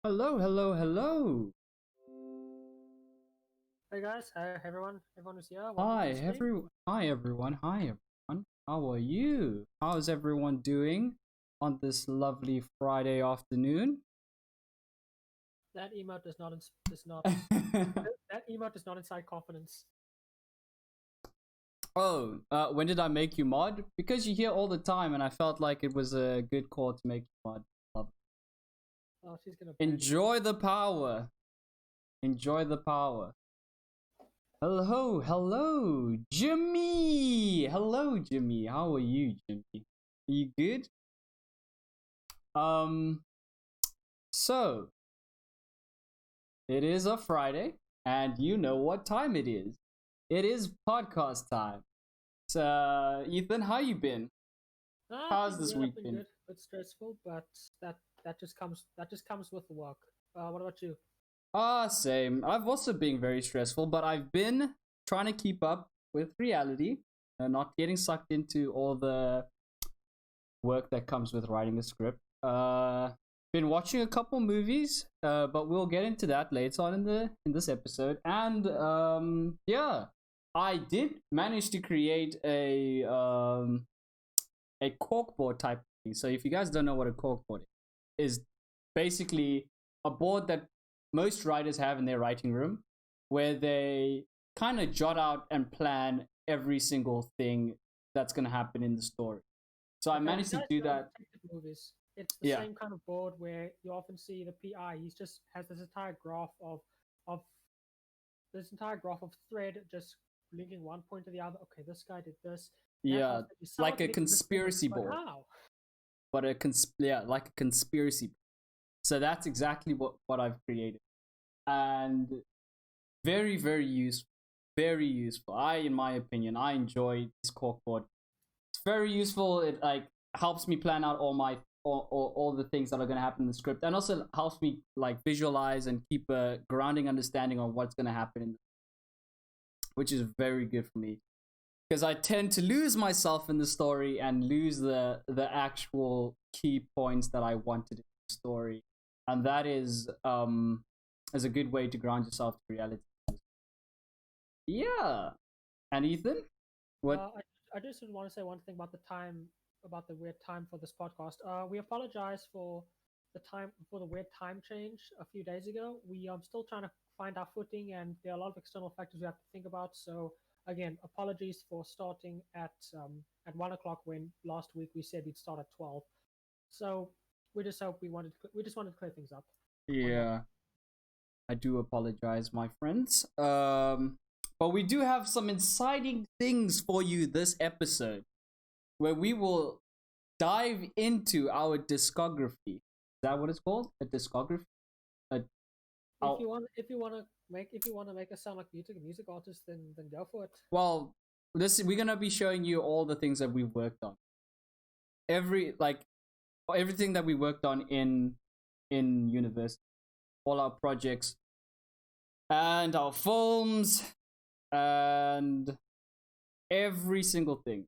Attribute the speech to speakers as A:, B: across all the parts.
A: Hello, hello, hello.
B: Hey guys, hi everyone. Everyone is here. Welcome to
A: Hi,
B: the stream.
A: hi everyone. Hi everyone. How are you? How's everyone doing on this lovely Friday afternoon?
B: That emote that emote does not incite confidence.
A: Oh, when did I make you mod? Because you're here all the time, and I felt like it was a good call to make you mod.
B: Oh, she's gonna ban me.
A: Enjoy the power. Enjoy the power. Hello, hello, Jimmy. Hello, Jimmy. How are you, Jimmy? Are you good? Um, so it is a Friday, and you know what time it is. It is podcast time. So, Ethan, how you been?
B: I've
A: How's
B: been
A: this
B: good.
A: week
B: I've been
A: been?
B: good. It's stressful, but that that just comes with the work. What about you?
A: Same. I've also been very stressful, but I've been trying to keep up with reality and not getting sucked into all the work that comes with writing a script. Been watching a couple movies, but we'll get into that later on in this episode. And yeah, I did manage to create a corkboard type thing. So if you guys don't know what a corkboard is basically a board that most writers have in their writing room, where they kind of jot out and plan every single thing that's gonna happen in the story. So I
B: Okay, if you
A: managed to
B: guys
A: do
B: know
A: that.
B: detective movies, it's the
A: Yeah,
B: same kind of board where you often see the PI. He just has this entire graph of thread just linking one point to the other. Okay, this guy did this. That
A: yeah,
B: means that he's somehow
A: like a
B: getting to this point,
A: conspiracy
B: but
A: board,
B: how?
A: but yeah, like a conspiracy. So that's exactly what I've created, and very useful, very useful. In my opinion, I enjoy this corkboard. It's very useful. It like helps me plan out all the things that are going to happen in the script, and also helps me like visualize and keep a grounding understanding of what's going to happen which is very good for me because I tend to lose myself in the story and lose the actual key points that I wanted in the story, and that is a good way to ground yourself to reality. Yeah, and Ethan, what?
B: I just want to say one thing about the time, about the weird time for this podcast. We apologize for the weird time change a few days ago. We are still trying to find our footing, and there are a lot of external factors we have to think about. So again, apologies for starting at 1 o'clock when last week we said we'd start at 12. So we just wanted to clear things up on that.
A: Yeah, I do apologize, my friends. But we do have some exciting things for you this episode, where we will dive into our discography. Is that what it's called? A discography? A, our,
B: If you want to make us sound like music artists, then go for it.
A: well, this we're gonna be showing you all the things that we've worked on. Everything that we worked on in university, all our projects and our films and every single thing.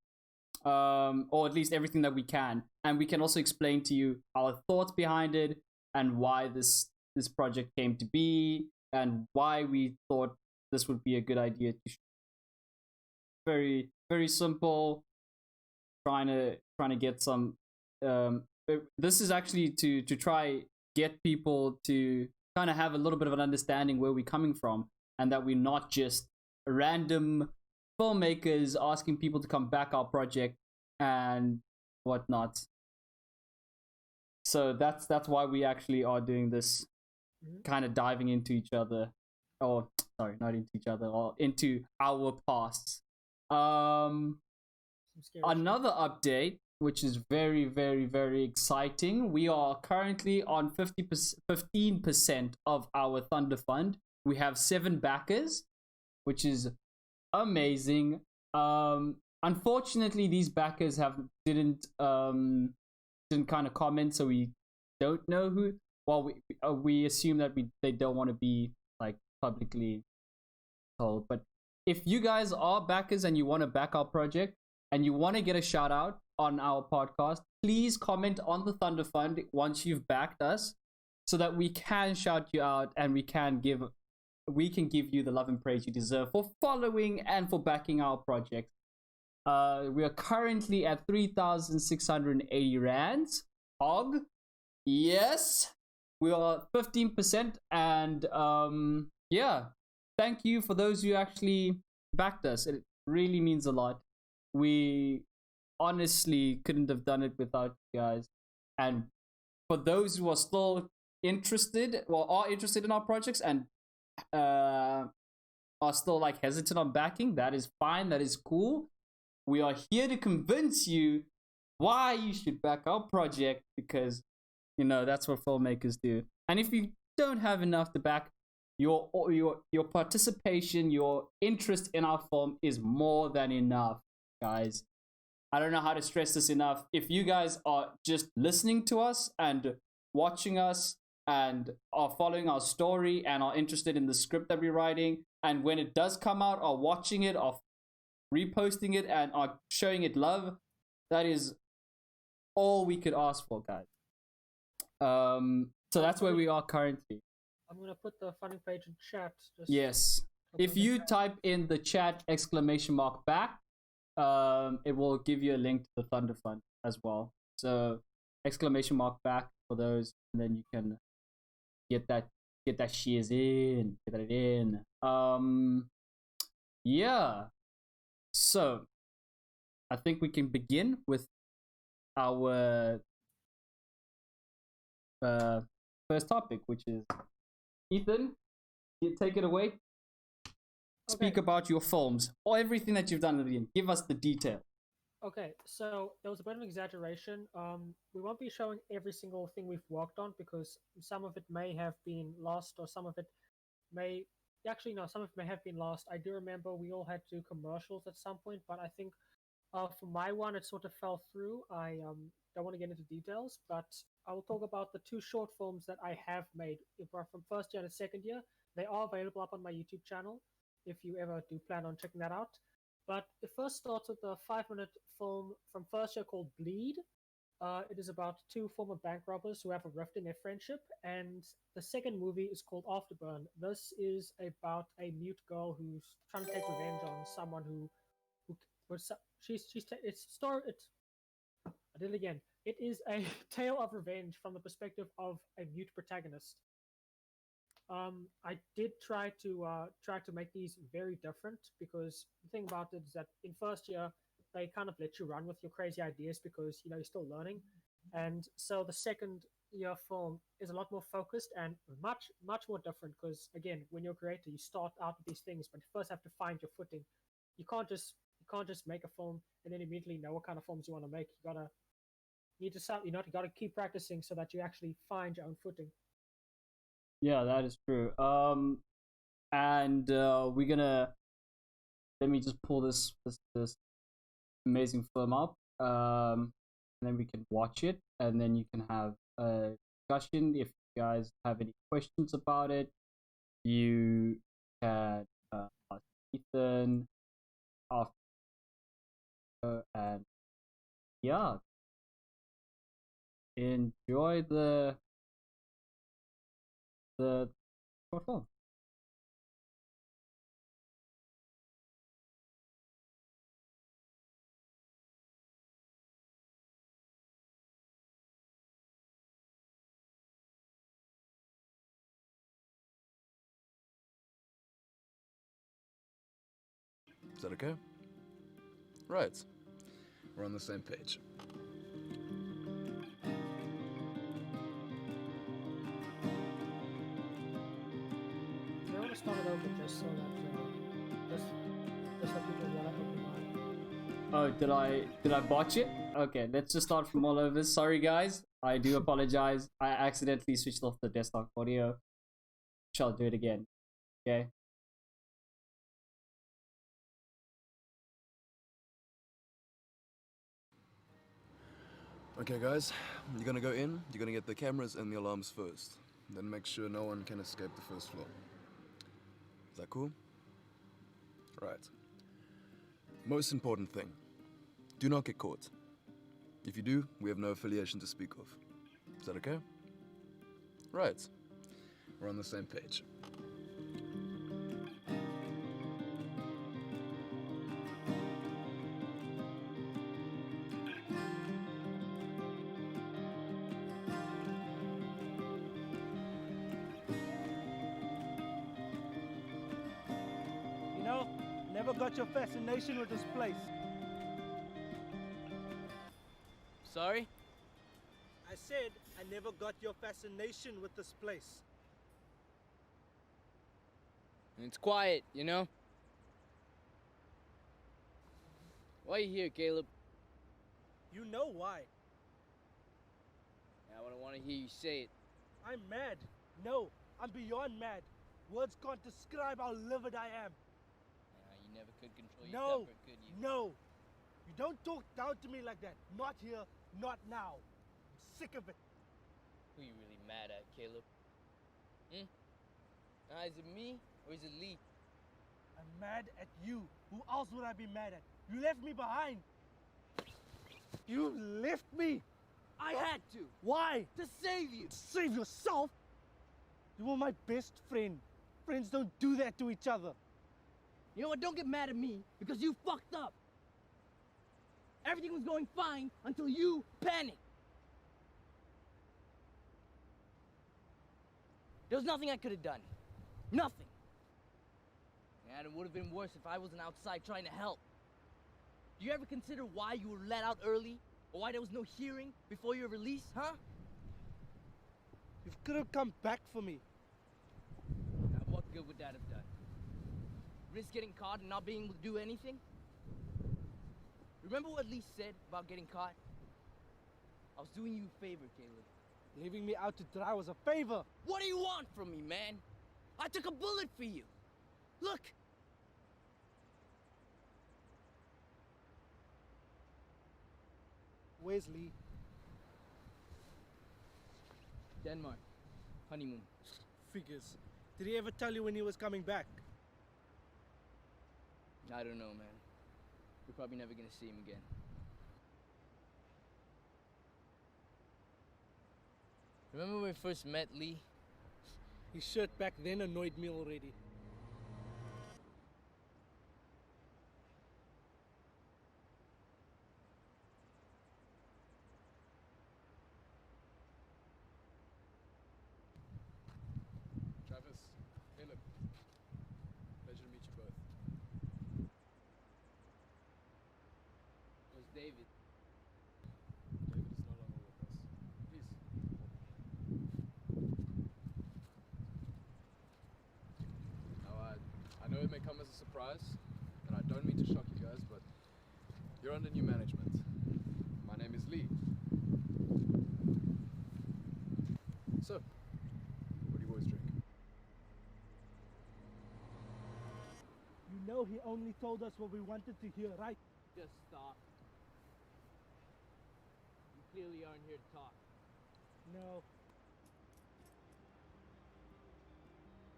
A: Or at least everything that we can, and we can also explain to you our thoughts behind it and why this project came to be and why we thought this would be a good idea to very simple, trying to get some this is actually to try get people to kind of have a little bit of an understanding where we're coming from, and that we're not just random filmmakers asking people to come back our project and whatnot. So that's why we actually are doing this,
B: Mhm.
A: kind of diving into each other, or sorry, not into each other, or into our pasts. Um,
B: Some scary shit.
A: Another update, which is very exciting. We are currently on 15% of our Thunder Fund. We have 7 backers, which is amazing. Unfortunately, these backers have didn't kind of comment, so we don't know who. Well, we assume that they don't want to be like publicly told. But if you guys are backers and you want to back our project and you want to get a shout out on our podcast, please comment on the Thunder Fund once you've backed us, so that we can shout you out and we can give you the love and praise you deserve for following and for backing our project. We are currently at 3,680 rands. Og. Yes. We are 15%. And yeah. Thank you for those who actually backed us. It really means a lot. We honestly couldn't have done it without you guys. And for those who are still interested, well, are interested in our projects and are still like hesitant on backing, that is fine. That is cool. We are here to convince you why you should back our project, because that's what filmmakers do. And if you don't have enough to back, your participation, your interest in our film is more than enough, guys. I don't know how to stress this enough. If you guys are just listening to us and watching us and are following our story and are interested in the script that we're writing, and when it does come out, are watching it, are reposting it, and are showing it love, that is all we could ask for, guys. So that's where we are currently.
B: I'm gonna put the funding page in chat.
A: Yes. If you type in the chat !back, it will give you a link to the Thunder Fund as well. So !back for those, and then you can get that shiz in, get that in. Yeah. So I think we can begin with our first topic, which is Ethan. You take it away. Okay. Speak about your films or everything that you've done at the end. Give us the detail.
B: Okay, so there was a bit of an exaggeration. We won't be showing every single thing we've worked on because some of it may have been lost, or some of it may some of it may have been lost. I do remember we all had to do commercials at some point, but I think for my one, it sort of fell through. I don't want to get into details, but I will talk about the 2 short films that I have made from first year and second year. They are available up on my YouTube channel if you ever do plan on checking that out. But it first starts with a 5-minute film from first year called Bleed. It is about 2 former bank robbers who have a rift in their friendship. And the second movie is called Afterburn. This is about a mute girl who's trying to take revenge on someone who was I did it again. It is a tale of revenge from the perspective of a mute protagonist. I did try to make these very different, because the thing about it is that in first year they kind of let you run with your crazy ideas because you're still learning, and so the second year film is a lot more focused and much more different, because again, when you're a creator, you start out with these things, but you first have to find your footing. You can't just make a film and then immediately know what kind of films you want to make. You gotta keep practicing so that you actually find your own footing.
A: Yeah, that is true. And we're gonna, let me just pull this amazing film up, and then we can watch it, and then you can have a discussion. If you guys have any questions about it, you can ask Ethan after, and yeah, enjoy the short film.
C: Is that okay? Right. We're on the same page.
B: I want to start it over just so that just so people get up in mind.
A: Oh, did I botch it? Okay, let's just start from all over. Sorry guys, I do apologize. I accidentally switched off the desktop audio. Shall do it again. Okay.
C: Okay guys, you're gonna go in, you're gonna get the cameras and the alarms first. Then make sure no one can escape the first floor. Is that cool? Right. Most important thing, do not get caught. If you do, we have no affiliation to speak of. Is that okay? Right. We're on the same page.
D: You know, never got your fascination with this place.
E: Sorry?
D: I said I never got your fascination with this place.
E: And it's quiet, you know? Why are you here, Caleb?
D: You know why.
E: Yeah, I don't want to hear you say it.
D: I'm mad. No, I'm beyond mad. Words can't describe how livid I am.
E: You never could control your
D: No,
E: temper, could you?
D: no. You don't talk down to me like that. Not here, not now. I'm sick of it.
E: Who you really mad at, Caleb? Is it me or is it Lee?
D: I'm mad at you. Who else would I be mad at? You left me behind. You left me.
E: I had to!
D: Why?
E: To save you!
D: Save yourself? You were my best friend. Friends don't do that to each other.
E: You know what? Don't get mad at me because you fucked up. Everything was going fine until you panicked. There was nothing I could have done. Nothing. And it would have been worse if I wasn't outside trying to help. Do you ever consider why you were let out early? Or why there was no hearing before your release, huh?
D: You could have come back for me.
E: Now, what good would that have done? Risk getting caught and not being able to do anything? Remember what Lee said about getting caught? I was doing you a favor, Caleb.
D: Leaving me out to dry was a favor.
E: What do you want from me, man? I took a bullet for you. Look.
D: Where's Lee?
E: Denmark. Honeymoon.
D: Figures. Did he ever tell you when he was coming back?
E: I don't know, man. We're probably never gonna see him again. Remember when we first met, Lee?
D: His shirt back then annoyed me already.
C: Travis, Caleb, pleasure to meet you both.
E: Was David.
C: David is no longer with us. Please. Now, I know it may come as a surprise, and I don't mean to shock you guys, but you're under new management. My name is Lee. So, what do you boys drink?
D: You know he only told us what we wanted to hear, right?
E: Just stop. You clearly aren't here to talk.
D: No.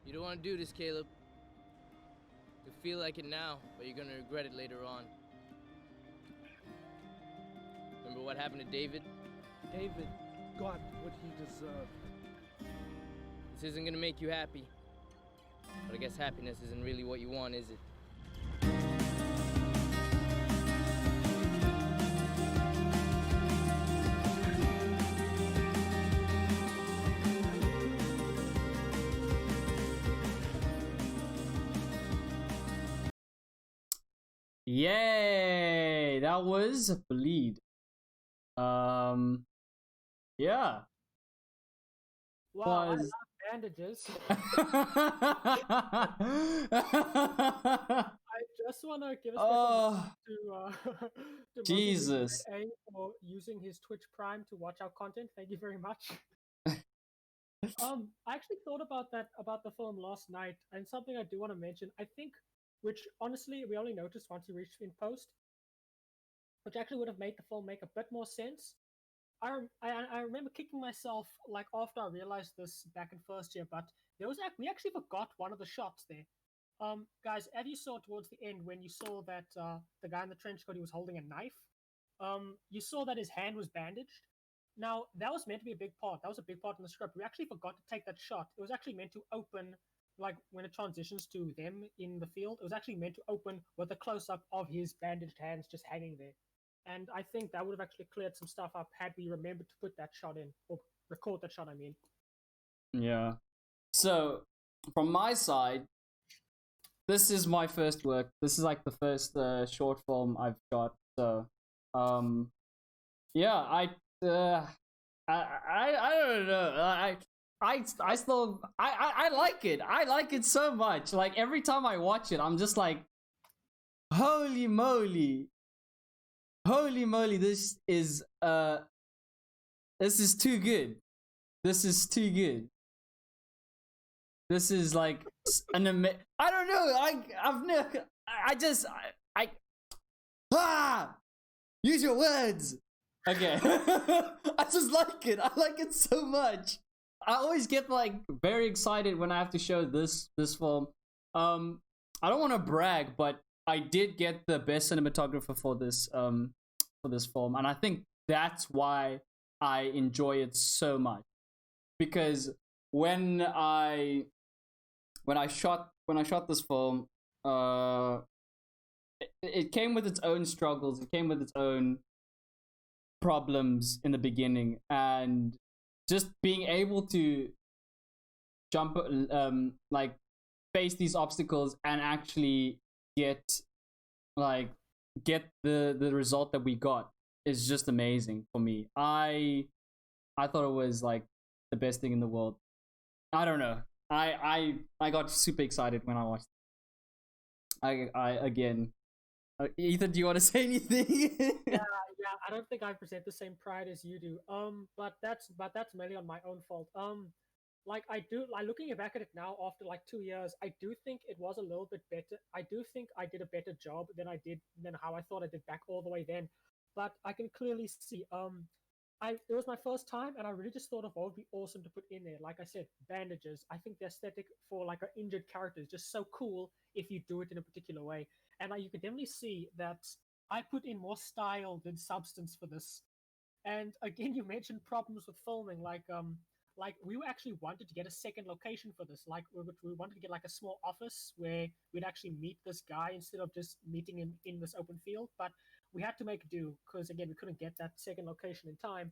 E: You don't want to do this, Caleb. You feel like it now, but you're gonna regret it later on. Remember what happened to David?
D: David got what he deserved.
E: This isn't gonna make you happy. But I guess happiness isn't really what you want, is it?
A: Yay! That was Bleed. Yeah.
B: Wow,
A: Was-
B: I love bandages. I just want to give a special
A: Oh,
B: to to
A: Jesus.
B: A for using his Twitch Prime to watch our content. Thank you very much. I actually thought about the film last night, and something I do want to mention. I think, which honestly we only noticed once he reached in post, which actually would have made the film make a bit more sense. I remember kicking myself like after I realized this back in first year, but we actually forgot one of the shots there. Guys, as you saw towards the end when you saw that the guy in the trench coat, he was holding a knife. You saw that his hand was bandaged. Now that was meant to be a big part. That was a big part in the script. We actually forgot to take that shot. It was actually meant to open like when it transitions to them in the field. It was actually meant to open with a close up of his bandaged hands just hanging there. And I think that would have actually cleared some stuff up had we remembered to put that shot in or record that shot. I mean.
A: Yeah. So from my side, this is my first work. This is like the first short film I've shot. So, yeah, I don't know. I still I like it. I like it so much. Like every time I watch it, I'm just like, holy moly, holy moly! This is too good. This is too good. This is like I don't know. I've never. I just use your words. Okay. I just like it. I like it so much. I always get like very excited when I have to show this film. I don't want to brag, but I did get the best cinematographer for this film, and I think that's why I enjoy it so much. Because when I shot this film, it came with its own struggles. It came with its own problems in the beginning, and just being able to jump, like face these obstacles and actually get the result that we got is just amazing for me. I thought it was like the best thing in the world. I don't know. I got super excited when I watched it. I again, Ethan, do you want to say anything?
B: Yeah, I don't think I present the same pride as you do. But that's mainly on my own fault. Like looking back at it now after like 2 years, I do think it was a little bit better. I do think I did a better job than how I thought I did back all the way then. But I can clearly see it was my first time, and I really just thought of what would be awesome to put in there. Like I said, bandages. I think the aesthetic for like an injured character is just so cool if you do it in a particular way. And you can definitely see that I put in more style than substance for this. And again, you mentioned problems with filming, like we actually wanted to get a second location for this. Like we wanted to get like a small office where we'd actually meet this guy instead of just meeting him in this open field. But we had to make do because again we couldn't get that second location in time.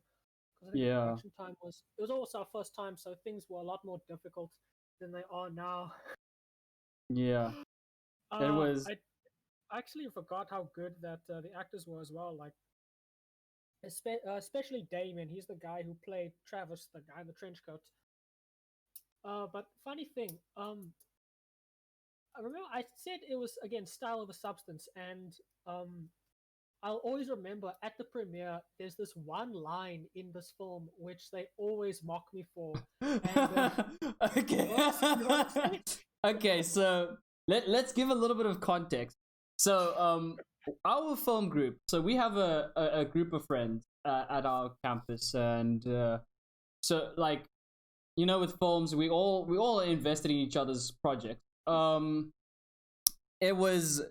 B: Because I think the
A: Yeah.
B: production time was also our first time, so things were a lot more difficult than they are now.
A: Yeah. It was.
B: I actually forgot how good that the actors were as well. Like especially Damon. He's the guy who played Travis, the guy in the trench coat. But funny thing, I remember I said it was again style over substance, and I'll always remember at the premiere. There's this one line in this film which they always mock me for. And,
A: okay. Okay, so let's give a little bit of context. So our film group. So we have a group of friends at our campus, and so like with films, we all invested in each other's projects. It was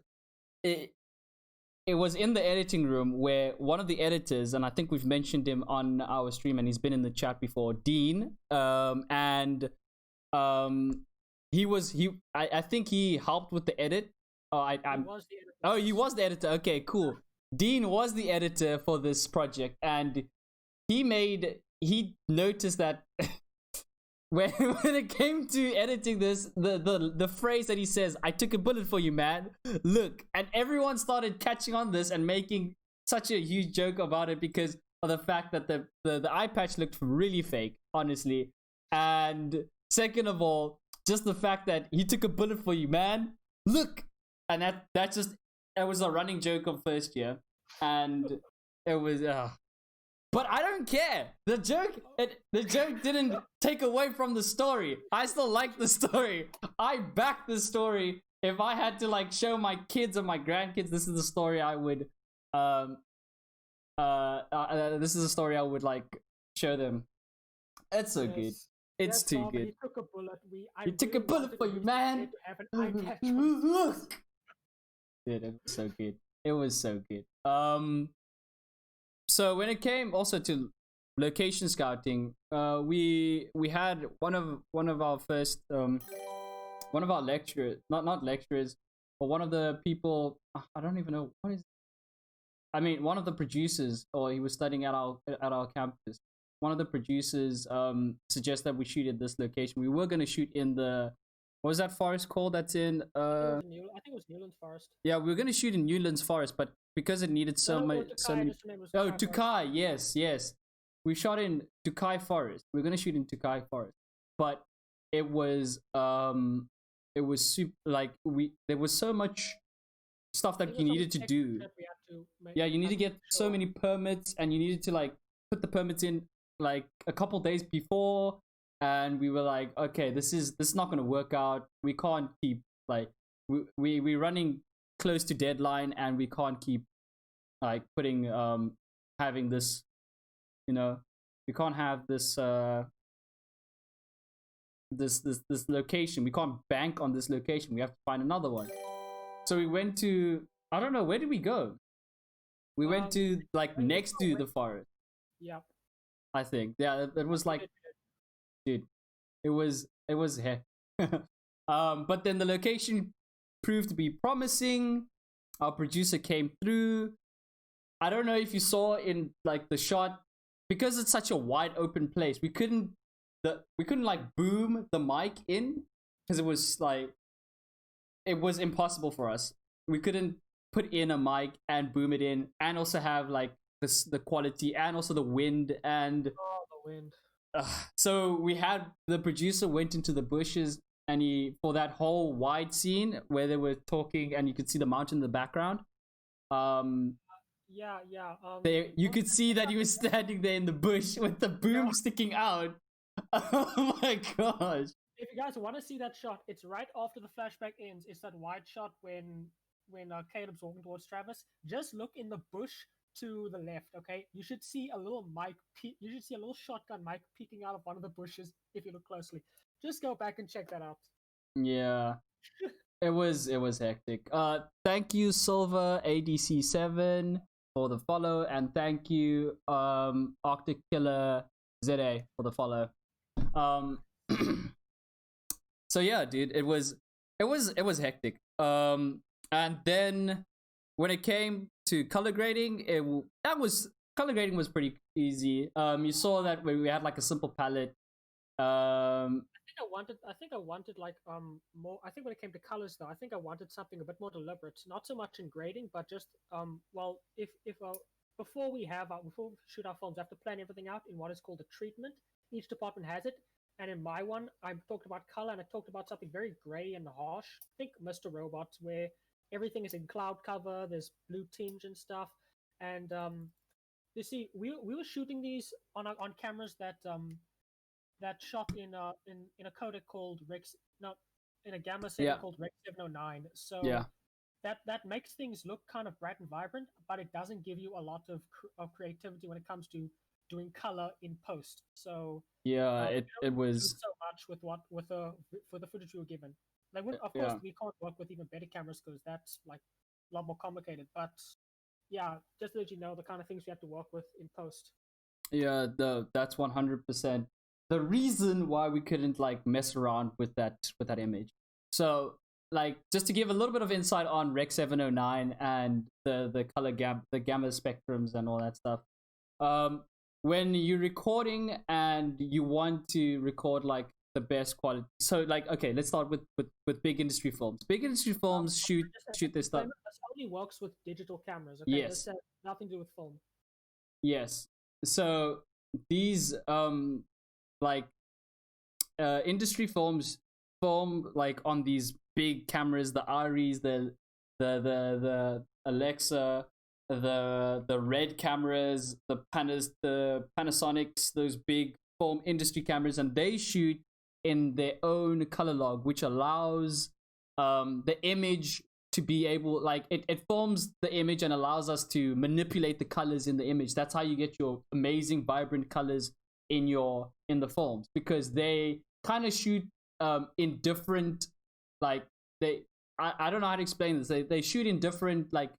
A: in the editing room where one of the editors, and I think we've mentioned him on our stream, and he's been in the chat before, Dean. And I think he helped with the edit.
B: He was the editor.
A: Oh, he was the editor. Okay, cool. Dean was the editor for this project, and he noticed that when it came to editing this, the phrase that he says, "I took a bullet for you, man. Look," and everyone started catching on this and making such a huge joke about it because of the fact that the eye patch looked really fake, honestly. And second of all, just the fact that he took a bullet for you, man. Look, and that was a running joke of first year, and it was. But I don't care. The joke didn't take away from the story. I still like the story. I back the story. If I had to like show my kids or my grandkids, this is the story I would this is a story I would like show them. It's so good. It's too
B: Bob,
A: good.
B: He took a bullet.
A: He took a bullet for you, man.
B: To have an eye patch.
A: Look. Dude, it was so good. It was so good. So when it came also to location scouting, we had one of our first one of our lecturers, not lecturers, but one of the people, I don't even know what is. I mean, one of the producers, or he was studying at our campus. One of the producers suggested that we shoot at this location. We were gonna shoot in the, what was that forest called? That's in
B: I think it was Newlands Forest.
A: yeah, we were gonna shoot in Newlands Forest, but because it needed so many oh, Tukai, yes, we shot in Tukai Forest. We are gonna shoot in Tukai Forest, but it was super, like there was so much stuff that you needed to do. Yeah, you need to get so many permits, and you needed to like put the permits in like a couple days before, and we were like, okay, this is not gonna work out. We can't keep like we're running close to deadline, and we can't keep like putting having this, you know, we can't have this this location. We can't bank on this location. We have to find another one. So we went to, I don't know, where did we go? We went to like next to the forest.
B: Yeah.
A: I think. Yeah, it was like, dude, it was heck. But then the location proved to be promising. Our producer came through. I don't know if you saw in like the shot, because it's such a wide open place, we couldn't like boom the mic in, because it was like, it was impossible for us. We couldn't put in a mic and boom it in, and also have like the quality, and also the wind, and
B: the wind.
A: So we had, the producer went into the bushes, and he, for that whole wide scene where they were talking and you could see the mountain in the background,
B: yeah.
A: you could see that he was standing there in the bush with the boom sticking out. Oh my gosh.
B: If you guys want to see that shot, it's right after the flashback ends. It's that wide shot when Caleb's walking towards Travis. Just look in the bush to the left, okay? You should see a little mic. You should see a little shotgun mic peeking out of one of the bushes if you look closely. Just go back and check that out.
A: Yeah. It was hectic. Thank you Silver ADC7 for the follow, and thank you Arctic Killer ZA for the follow. So yeah, dude, it was hectic. And then when it came to color grading, color grading was pretty easy. You saw that we had like a simple palette.
B: I think I wanted like more. I think when it came to colors though, I think I wanted something a bit more deliberate. Not so much in grading, but just well, if before we shoot our films, we have to plan everything out in what is called a treatment. Each department has it. And in my one, I talked about color, and I talked about something very gray and harsh. Think Mr. Robot, where everything is in cloud cover, there's blue tinge and stuff. And you see, we were shooting these on cameras that shot in a codec called in a gamma setting called Rec 709. So that makes things look kind of bright and vibrant, but it doesn't give you a lot of creativity when it comes to doing color in post. So
A: it was
B: so much for the footage we were given. Like, of course, we can't work with even better cameras because that's like a lot more complicated. But yeah, just to let you know the kind of things we have to work with in post.
A: Yeah, that's 100% the reason why we couldn't like mess around with that image. So like, just to give a little bit of insight on Rec 709 and the color the gamma spectrums and all that stuff. When you're recording and you want to record like the best quality, so like, okay, let's start with big industry films. Big industry films shoot their stuff.
B: This only works with digital cameras. Okay?
A: Yes.
B: This has nothing to do with film.
A: Yes. So these like industry films film like on these big cameras, the Aries, the Alexa, the Red cameras, the Panasonics, those big film industry cameras, and they shoot in their own color log, which allows the image to be able, like, it forms the image and allows us to manipulate the colors in the image. That's how you get your amazing vibrant colors in the films, because they kind of shoot in different, like, I don't know how to explain this. They shoot in different, like,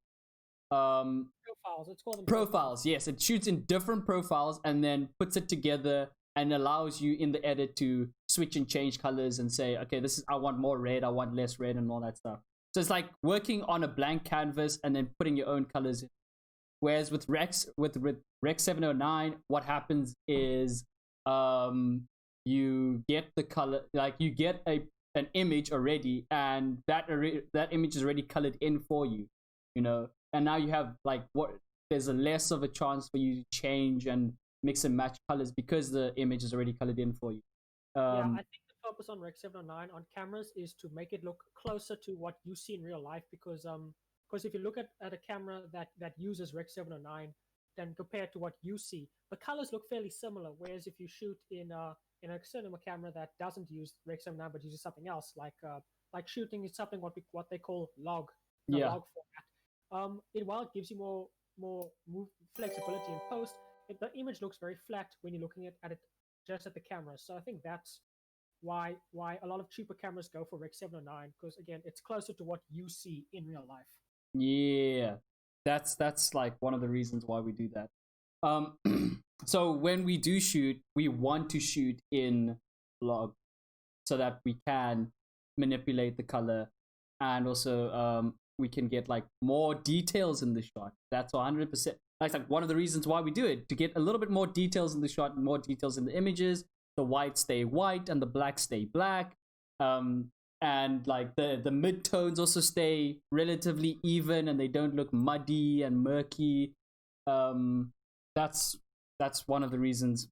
B: profiles. Let's call them
A: profiles. Yes, it shoots in different profiles and then puts it together and allows you in the edit to switch and change colors and say, okay, this is, I want more red, I want less red, and all that stuff. So it's like working on a blank canvas and then putting your own colors in. Whereas with Rec 709, what happens is you get the color, like you get an image already, and that image is already colored in for you, you know. And now you have like there's a less of a chance for you to change and mix and match colors because the image is already colored in for you.
B: I think the purpose on Rec 709 on cameras is to make it look closer to what you see in real life, because if you look at a camera that uses Rec 709, then compared to what you see, the colors look fairly similar. Whereas if you shoot in a cinema camera that doesn't use Rec 709 but uses something else, like shooting is something what they call log format. While it gives you more flexibility in post, the image looks very flat when you're looking at it just at the camera. So I think that's why a lot of cheaper cameras go for Rec 709, because again, it's closer to what you see in real life.
A: Yeah, that's like one of the reasons why we do that. So when we do shoot, we want to shoot in log so that we can manipulate the color, and also we can get like more details in the shot. That's 100%. That's like one of the reasons why we do it, to get a little bit more details in the shot, more details in the images. The white stay white and the black stay black. And like the mid-tones also stay relatively even and they don't look muddy and murky. That's one of the reasons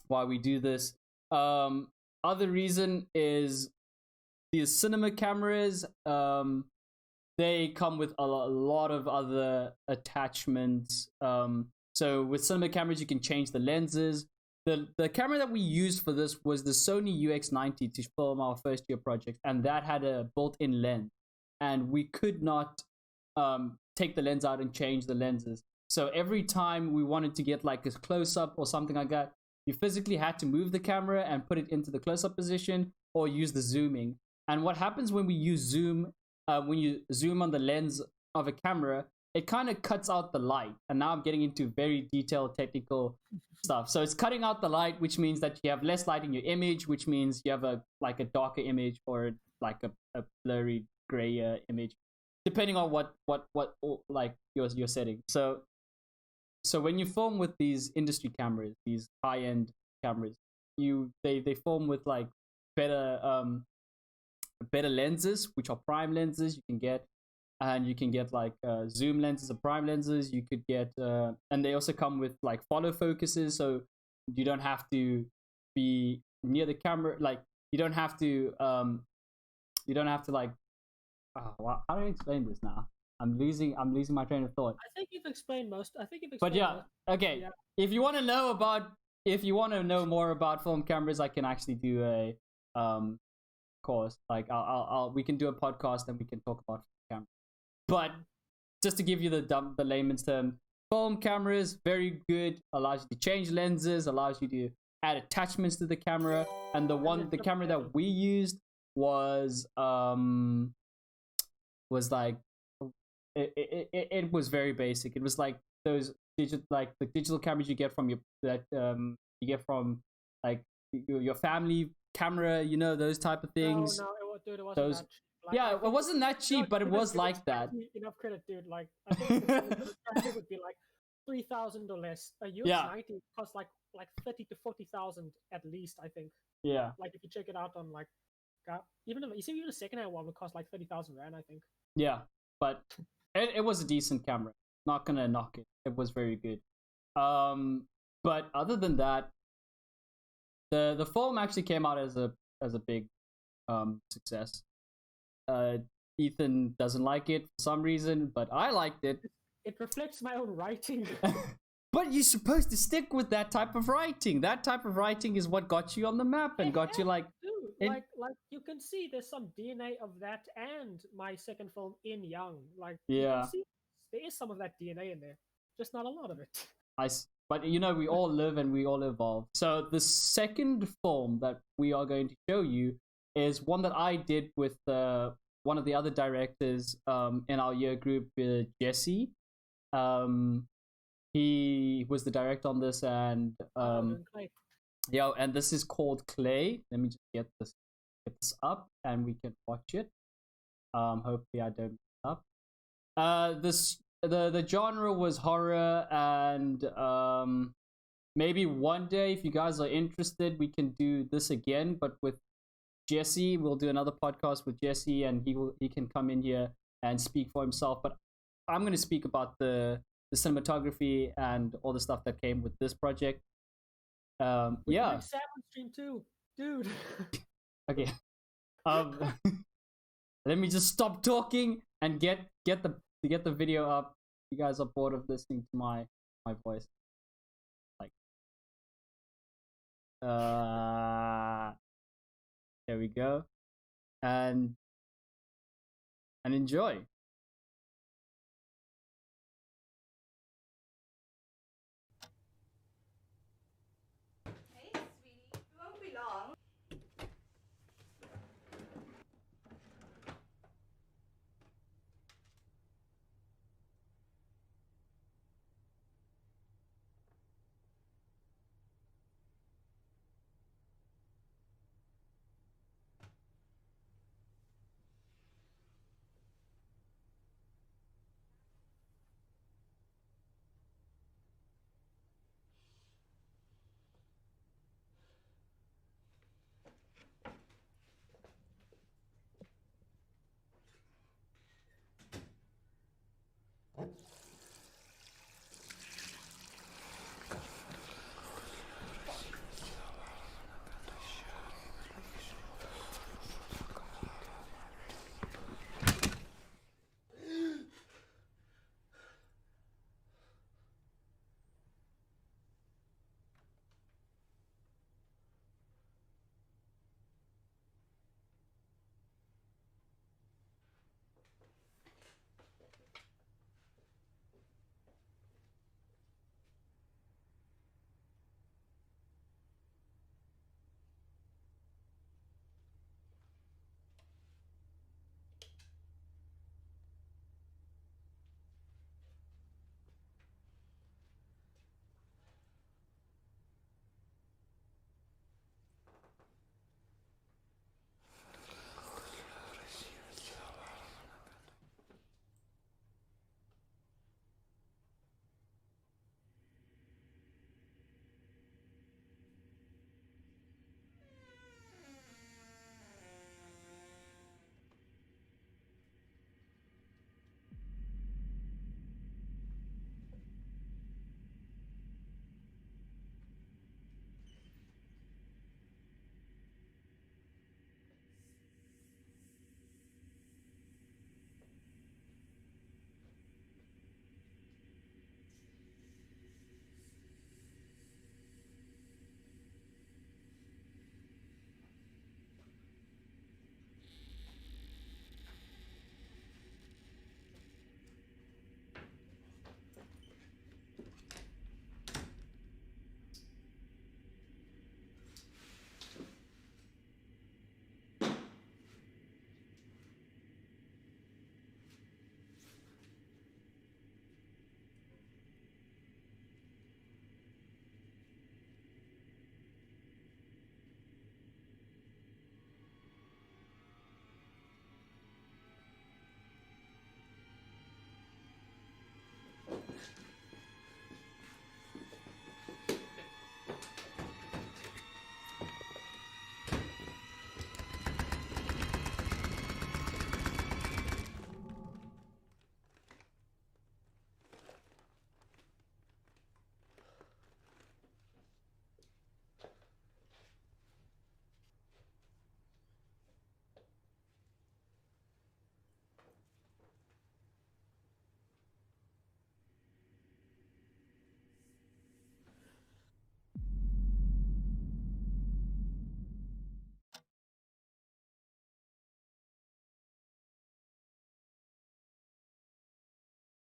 A: why we do this. Other reason is these cinema cameras, they come with a lot of other attachments. So with cinema cameras, you can change the lenses. The camera that we used for this was the Sony UX90 to film our first year project, and that had a built-in lens, and we could not take the lens out and change the lenses. So every time we wanted to get like a close-up or something like that, you physically had to move the camera and put it into the close-up position or use the zooming. And what happens when we use zoom, when you zoom on the lens of a camera, it kind of cuts out the light. And now I'm getting into very detailed technical stuff. So it's cutting out the light, which means that you have less light in your image, which means you have a darker image or like a blurry grayer image, depending on what like your setting. So when you film with these industry cameras, these high-end cameras, they film with like better lenses, which are prime lenses you can get. And you can get like zoom lenses or prime lenses. You could get, and they also come with like follow focuses, so you don't have to be near the camera. Like you don't have to like. How do I explain this now? I'm losing my train of thought.
B: I think you've explained most.
A: But yeah,
B: most.
A: okay.
B: Yeah.
A: If you want to know more about film cameras, I can actually do a course. Like we can do a podcast and we can talk about cameras. But just to give you the layman's term, film cameras, very good, allows you to change lenses, allows you to add attachments to the camera. And the camera that we used was like it was very basic. It was like those digital cameras you get from your family camera, you know, those type of things.
B: No, it wasn't that cheap. Like,
A: yeah, it wasn't that cheap, but it was like that.
B: Enough credit, dude. Like, I think it would be like 3,000 or less. A UX90 costs like 30 to 40,000 at least, I think.
A: Yeah.
B: Like if you check it out on like, even a secondhand one would cost like 30,000 rand, I think.
A: Yeah, but it was a decent camera. Not gonna knock it. It was very good. But other than that, the film actually came out as a big success. Ethan doesn't like it for some reason, but I liked it.
B: It reflects my own writing.
A: But you're supposed to stick with that type of writing. That type of writing is what got you on the map and got you like...
B: Dude, like you can see there's some DNA of that and my second film in Young. Like,
A: yeah,
B: you can see there is some of that DNA in there, just not a lot of it.
A: But you know, we all live and we all evolve. So the second film that we are going to show you is one that I did with one of the other directors in our year group, Jesse. He was the director on this, and
B: doing Clay.
A: yeah, and this is called Clay. Let me just get this up, and we can watch it. Hopefully I don't mess up. The genre was horror, and maybe one day, if you guys are interested, we can do this again, but with Jesse. We'll do another podcast with Jesse, and he can come in here and speak for himself. But I'm going to speak about the cinematography and all the stuff that came with this project.
B: We're
A: Yeah.
B: doing Sam on stream too, dude.
A: Okay. Let me just stop talking and get the video up. You guys are bored of listening to my voice. Like, there we go, and enjoy.
F: Hey, sweetie, it won't be long.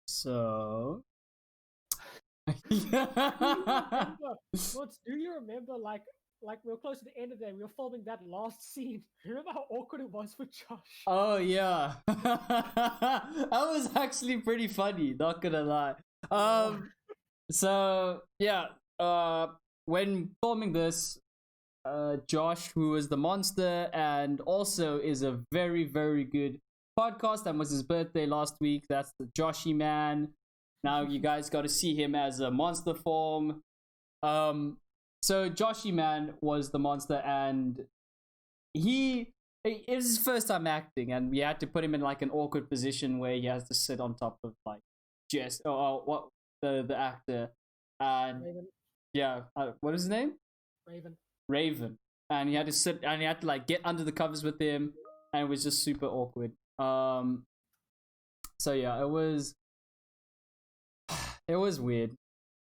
A: So.
B: Do you remember, like we were close to the end of the day, we were filming that last scene. Remember how awkward it was for Josh?
A: Oh yeah. That was actually pretty funny, not gonna lie. So yeah, when filming this, Josh, who is the monster and also is a very, very good podcast, that was his birthday last week. That's the Joshy Man. Now you guys got to see him as a monster form. So Joshy Man was the monster, and it was his first time acting, and we had to put him in like an awkward position where he has to sit on top of like Jess, what the actor, and
B: Raven.
A: yeah, what is his name? Raven, and he had to sit and he had to like get under the covers with him, and it was just super awkward. So yeah, it was weird.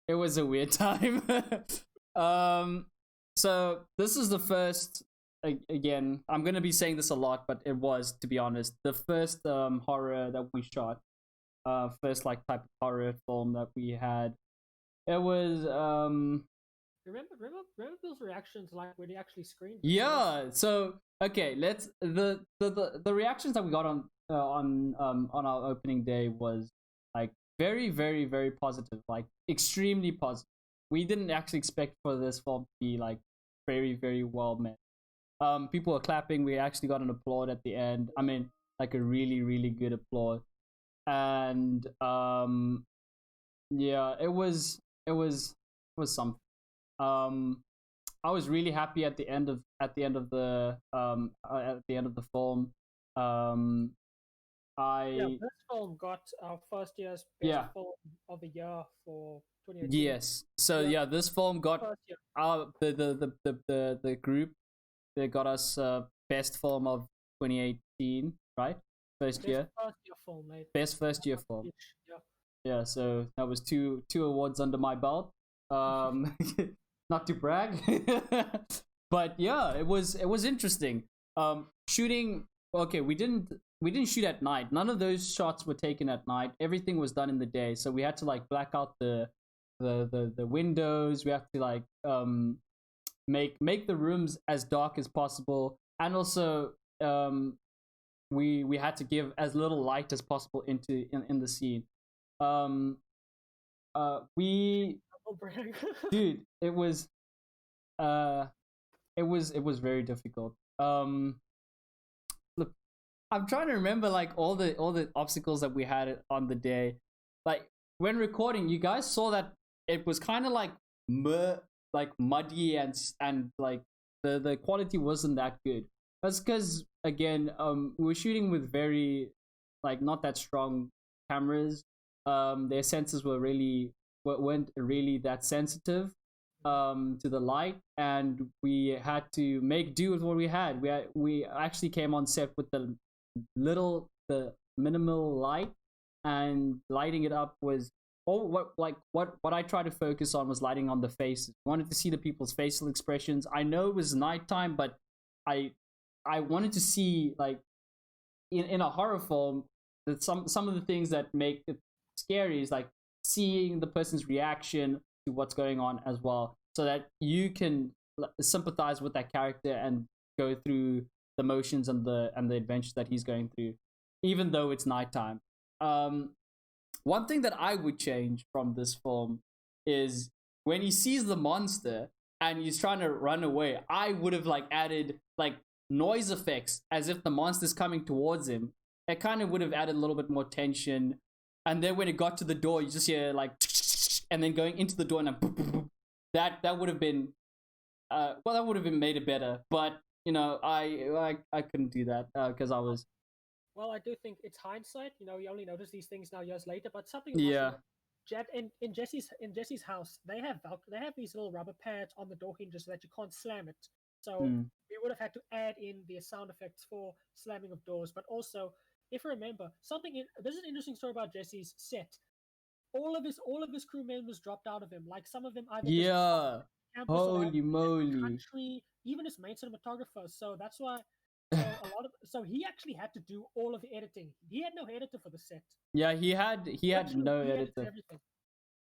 A: It was a weird time. So this is the first. Again, I'm gonna be saying this a lot, but it was, to be honest, the first horror that we shot. First like type of horror film that we had. It was
B: Remember those reactions, like when he actually screamed?
A: Yeah. So okay, let's the reactions that we got on our opening day was like very, very, very positive, like extremely positive. We didn't actually expect for this film to be like very, very well met. People were clapping. We actually got an applaud at the end. I mean, like a really, really good applaud. And yeah, it was something. I was really happy at the end of the film.
B: This film got our first year's best film of the year for 2018.
A: Yes. So yeah, this film got our the group. They got us best film of 2018, right? First year
B: film, mate.
A: Best first year film. Yeah. So that was two awards under my belt. Not to brag, but yeah, it was interesting. Shooting. Okay, we didn't shoot at night. None of those shots were taken at night. Everything was done in the day. So we had to like black out the windows. We have to like make the rooms as dark as possible, and also we had to give as little light as possible in the scene. Dude, it was very difficult. Look, I'm trying to remember like all the obstacles that we had on the day. Like when recording, you guys saw that it was kind of like muddy and like the quality wasn't that good. That's because again, we were shooting with very like not that strong cameras. Their sensors weren't really that sensitive to the light, and we had to make do with what we had. We actually came on set with the minimal light, and lighting it up was what I tried to focus on was lighting on the faces. I wanted to see the people's facial expressions. I know it was nighttime, but I wanted to see like in a horror film that some of the things that make it scary is like seeing the person's reaction to what's going on as well, so that you can sympathize with that character and go through the motions and the adventures that he's going through, even though it's nighttime. One thing that I would change from this film is when he sees the monster and he's trying to run away, I would have like added like noise effects as if the monster's coming towards him. It kind of would have added a little bit more tension. And then when it got to the door, you just hear like, and then going into the door, and then that would have been, that would have been made it better. But you know, I couldn't do that because I was.
B: Well, I do think it's hindsight. You know, you only notice these things now years later. But something.
A: Yeah.
B: In Jesse's house, they have these little rubber pads on the door hinges so that you can't slam it. So we would have had to add in the sound effects for slamming of doors, but also. If you remember, this is an interesting story about Jesse's set. All of his crew members dropped out of him. Like some of them either
A: holy moly,
B: country, even his main cinematographer. So that's why. So he actually had to do all of the editing. He had no editor for the set.
A: Yeah, he had no editor.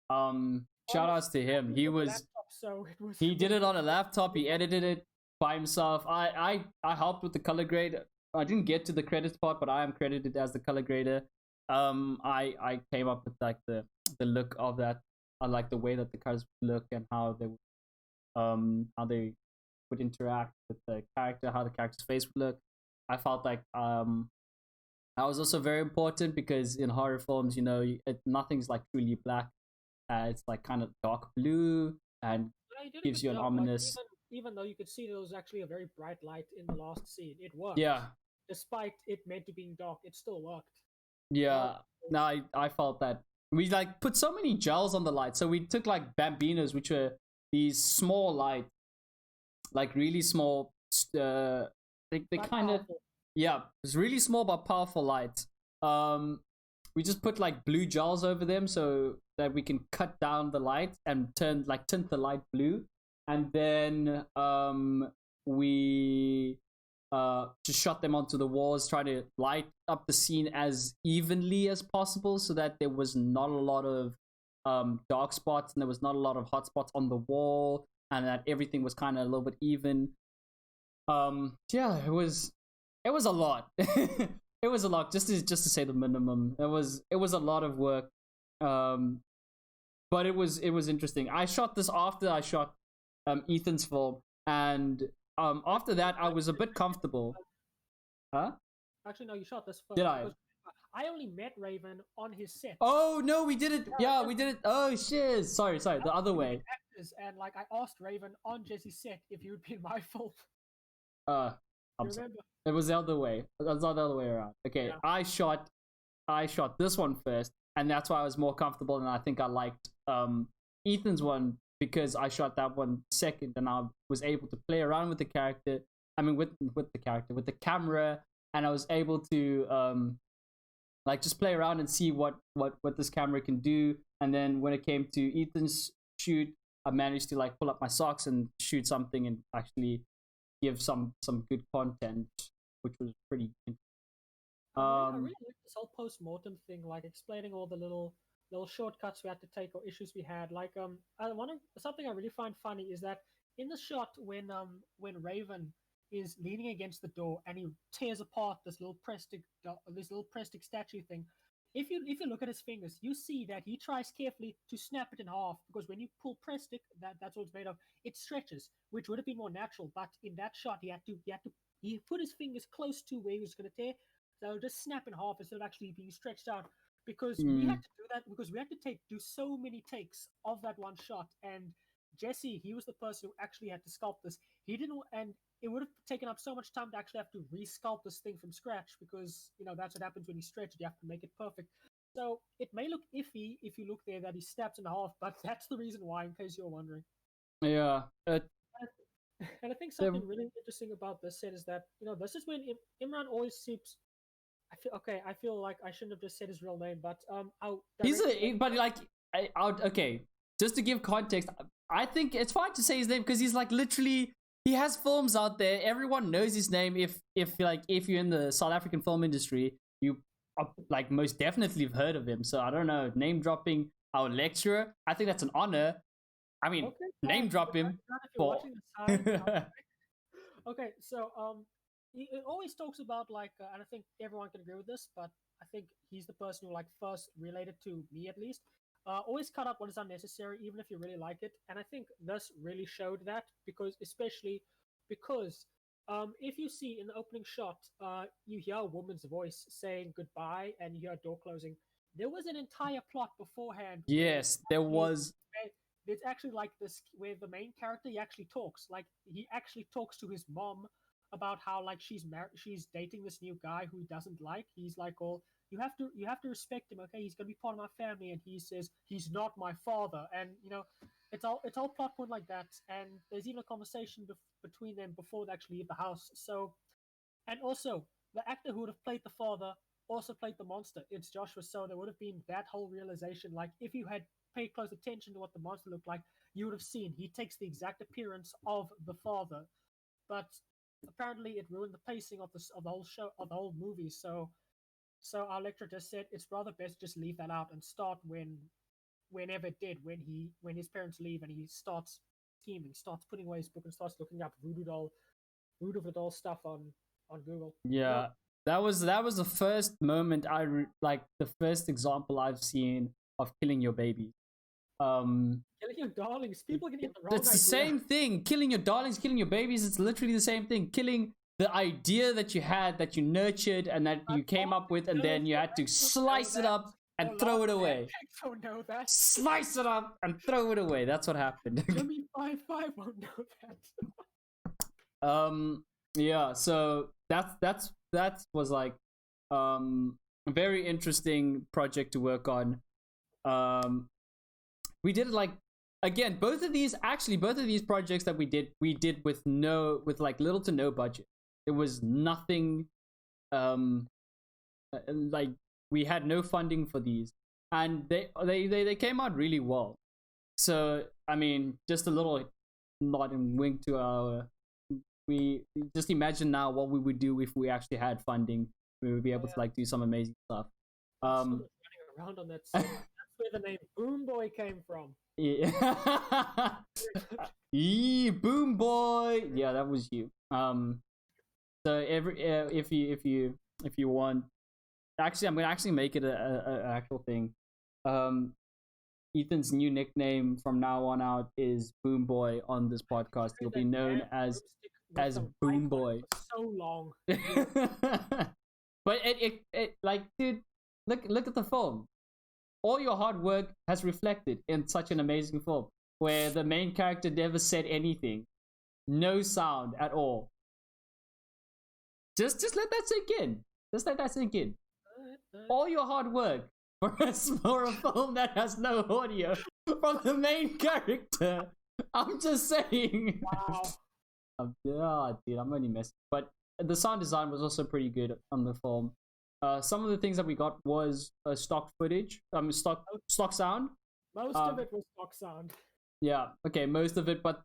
A: Shout outs to him. He did it on a laptop. He edited it by himself. I helped with the color grade. I didn't get to the credits part, but I am credited as the color grader. I came up with like the look of that. I like the way that the cars look and how they would interact with the character, how the character's face would look. I felt like that was also very important because in horror films, nothing's like truly black. It's like kind of dark blue and
B: Yeah, you did a
A: gives
B: good
A: you an
B: job.
A: ominous.
B: Even though you could see there was actually a very bright light in the last scene, it worked.
A: Yeah,
B: Despite it meant to being dark, it still worked.
A: yeah. No, I felt that we like put so many gels on the light. So we took like bambinos, which were these small lights, like really small. They
B: But
A: kind of
B: powerful.
A: yeah, it's really small but powerful lights. We just put like blue gels over them so that we can cut down the light and tint the light blue, and then we just shot them onto the walls, trying to light up the scene as evenly as possible so that there was not a lot of dark spots and there was not a lot of hot spots on the wall, and that everything was kind of a little bit even. Yeah, it was a lot. It was a lot, just to say the minimum. It was a lot of work. But it was interesting. I shot this after I shot Ethan's film, and after that I was a bit comfortable. Huh?
B: Actually, no, you shot this film.
A: Did I?
B: Because I only met Raven on his set.
A: Oh no, we did it. Yeah, we did it. Oh shit. Sorry, the other way.
B: Actors, and like I asked Raven on Jesse's set if he would be in my film.
A: I'm
B: You
A: sorry.
B: remember?
A: It was the other way. It was not the other way around. Okay,
B: Yeah.
A: I shot this one first, and that's why I was more comfortable, and I think I liked Ethan's one because I shot that one second, and I was able to play around with the character. I mean, with the camera, and I was able to like just play around and see what this camera can do. And then when it came to Ethan's shoot, I managed to like pull up my socks and shoot something and actually give some good content, which was pretty interesting.
B: I really like this whole post-mortem thing, like explaining all the little shortcuts we had to take or issues we had. Like something I really find funny is that in the shot when Raven is leaning against the door and he tears apart this little Prestic statue thing. If you look at his fingers, you see that he tries carefully to snap it in half because when you pull Prestic, that's what it's made of. It stretches, which would have been more natural. But in that shot, he put his fingers close to where he was going to tear, so just snap in half instead of actually being stretched out. Because we had to do that because we had to do so many takes of that one shot, and Jesse, he was the person who actually had to sculpt this. He didn't, and it would have taken up so much time to actually have to resculpt this thing from scratch because that's what happens when you stretch it. You have to make it perfect. So it may look iffy if you look there that he snaps in half, but that's the reason why, in case you're wondering.
A: Yeah.
B: And I think something really interesting about this set is that this is when Imran always seems. I feel like I shouldn't have just said his real name, but
A: but like okay, just to give context, I think it's fine to say his name because he's like literally he has films out there. Everyone knows his name. If you're in the South African film industry, you like most definitely have heard of him. So I don't know, name dropping our lecturer, I think that's an honor. I mean, name drop him.
B: Okay, so he always talks about and I think everyone can agree with this, but I think he's the person who first related to me at least. Always cut out what is unnecessary, even if you really like it. And I think this really showed that especially because if you see in the opening shot, you hear a woman's voice saying goodbye and you hear a door closing. There was an entire plot beforehand.
A: Yes, there was.
B: It's actually like this where the main character he actually talks. Like he actually talks to his mom about how she's dating this new guy who he doesn't like. He's like, "Oh, you have to respect him, okay? He's gonna be part of my family." And he says, "He's not my father." And it's all plot point like that. And there's even a conversation between them before they actually leave the house. So, and also the actor who would have played the father also played the monster. It's Joshua. So there would have been that whole realization. Like if you had paid close attention to what the monster looked like, you would have seen he takes the exact appearance of the father. But apparently it ruined the pacing of the whole show, of the whole movie. So our lecturer just said it's rather best just leave that out and start whenever it did, when his parents leave and he starts scheming, starts putting away his book and starts looking up voodoo doll stuff on Google.
A: Yeah. that was the first moment like the first example I've seen of killing your baby.
B: Killing your darlings. People can get the wrong
A: It's the
B: idea.
A: same thing. Killing your darlings, killing your babies. It's literally the same thing. Killing the idea that you had, that you nurtured, and that you came up with, and then you had to slice it up and throw it away.
B: Don't know that.
A: Slice it up and throw it away. That's what happened.
B: Jimmy 55 won't know that.
A: Yeah, so that was like a very interesting project to work on. We did like, again, both of these projects that we did with like little to no budget. There was nothing, like we had no funding for these, and they came out really well. So I mean, just a little nod and wink to our. We just imagine now what we would do if we actually had funding. We would be able to like do some amazing stuff.
B: Running around on that scene. That's where the name Boom Boy came from.
A: Yeah. Boom Boy. Yeah, that was you. So if you want, actually, I'm gonna actually make it a actual thing. Ethan's new nickname from now on out is Boom Boy on this podcast. He'll be known as Boom Boy.
B: So long.
A: But it like, dude, look at the film. All your hard work has reflected in such an amazing film where the main character never said anything, no sound at all. Just let that sink in. Just let that sink in. All your hard work for a film that has no audio from the main character. I'm just saying.
B: Wow.
A: Yeah, dude, I'm only messing. But the sound design was also pretty good on the film. Some of the things that we got was stock footage, stock sound.
B: Most of it was stock sound.
A: Yeah, okay, most of it, but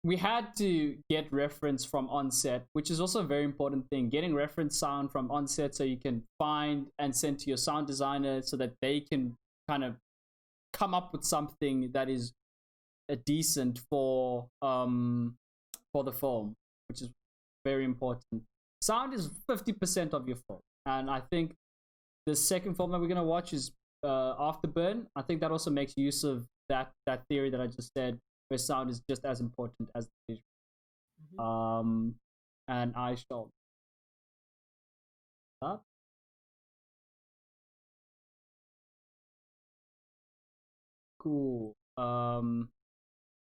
A: we had to get reference from on-set, which is also a very important thing. Getting reference sound from on-set so you can find and send to your sound designer so that they can kind of come up with something that is decent for the film, which is very important. Sound is 50% of your film, and I think the second film that we're gonna watch is Afterburn. I think that also makes use of that theory that I just said, where sound is just as important as the visual. And I shall stop. Cool.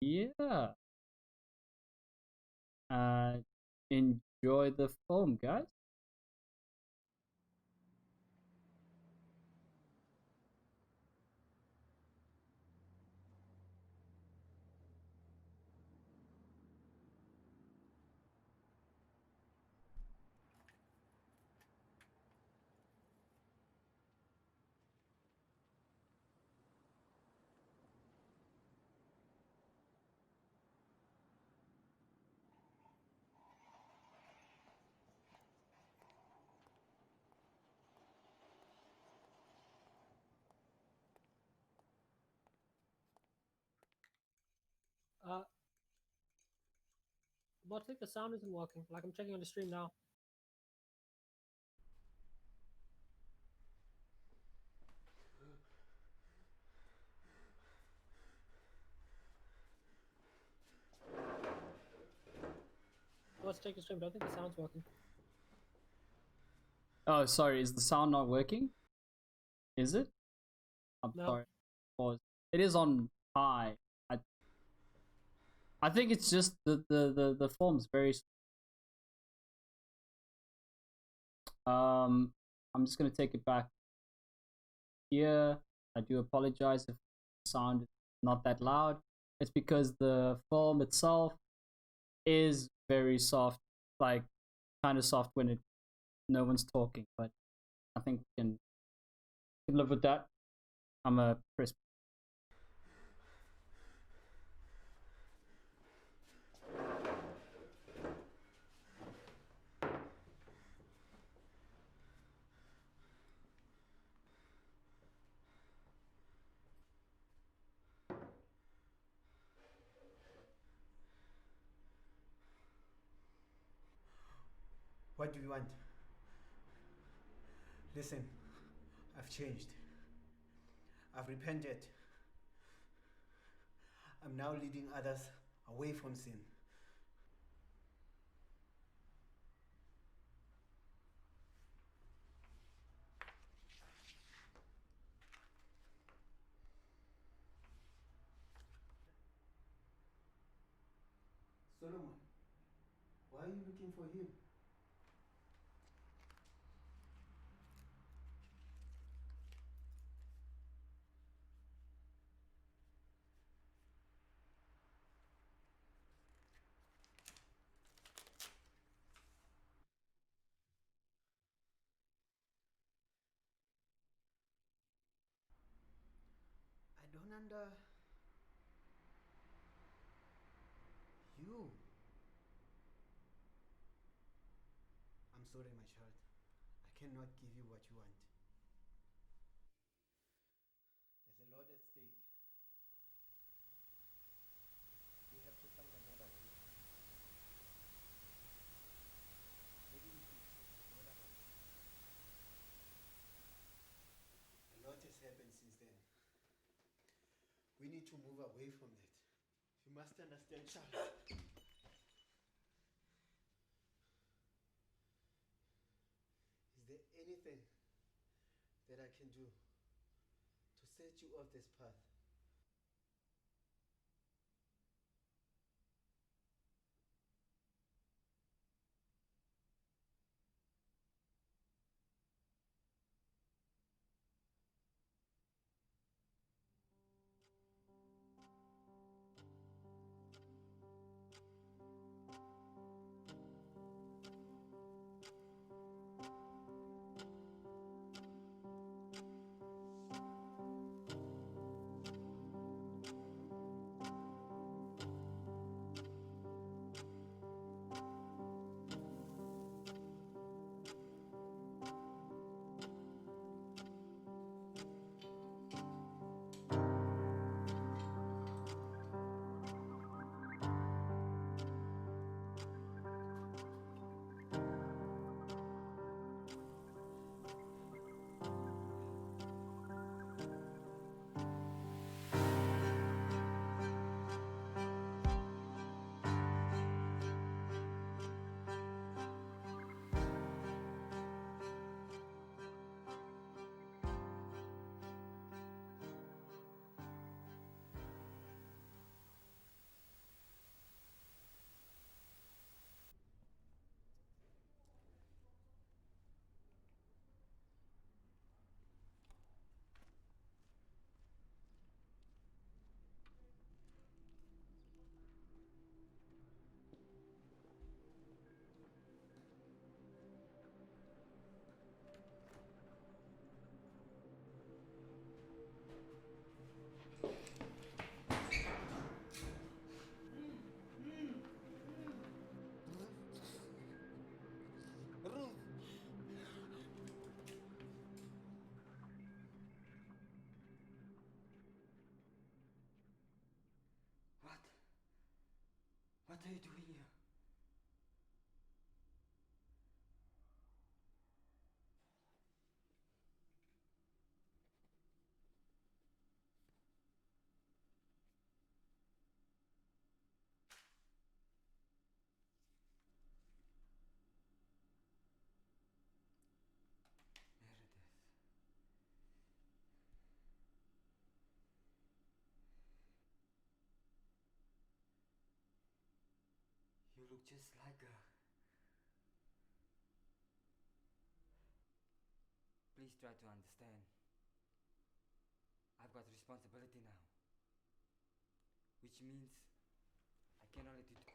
A: Yeah. Enjoy the film, guys.
B: But I think the sound isn't working. Like, I'm checking on the stream now. Let's check the stream. I don't think the sound's working.
A: Oh, sorry. Is the sound not working? Is it? I'm
B: No.
A: sorry. Pause. It is on high. I think it's just the form's very. I'm just gonna take it back here. I do apologize if the sound is not that loud. It's because the form itself is very soft, like kind of soft when no one's talking. But I think we can live with that. I'm a press.
G: What do you want? Listen, I've changed. I've repented. I'm now leading others away from sin. Solomon, why are you looking for him? I don't you. I'm sorry, my child. I cannot give you what you want. There's a lot at stake. We have to find another way. Maybe we should talk to God about it. A lot has happened since then. We need to move away from that. You must understand, child. Is there anything that I can do to set you off this path?
H: What are you doing here? Meredith. You look just like her. Please try to understand. I've got responsibility now. Which means I cannot let you do.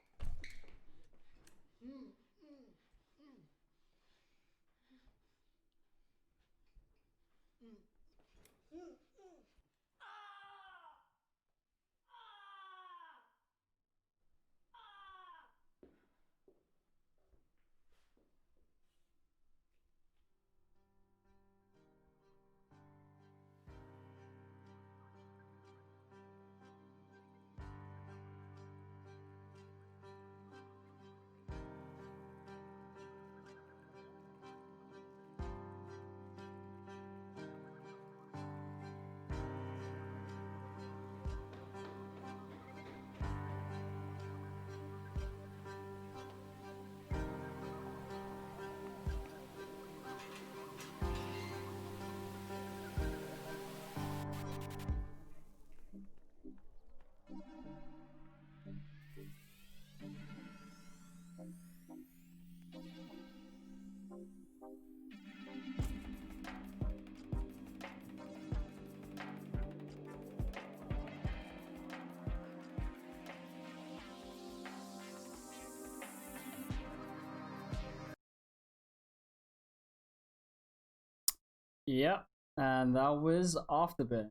A: Yep. And that was Afterburn.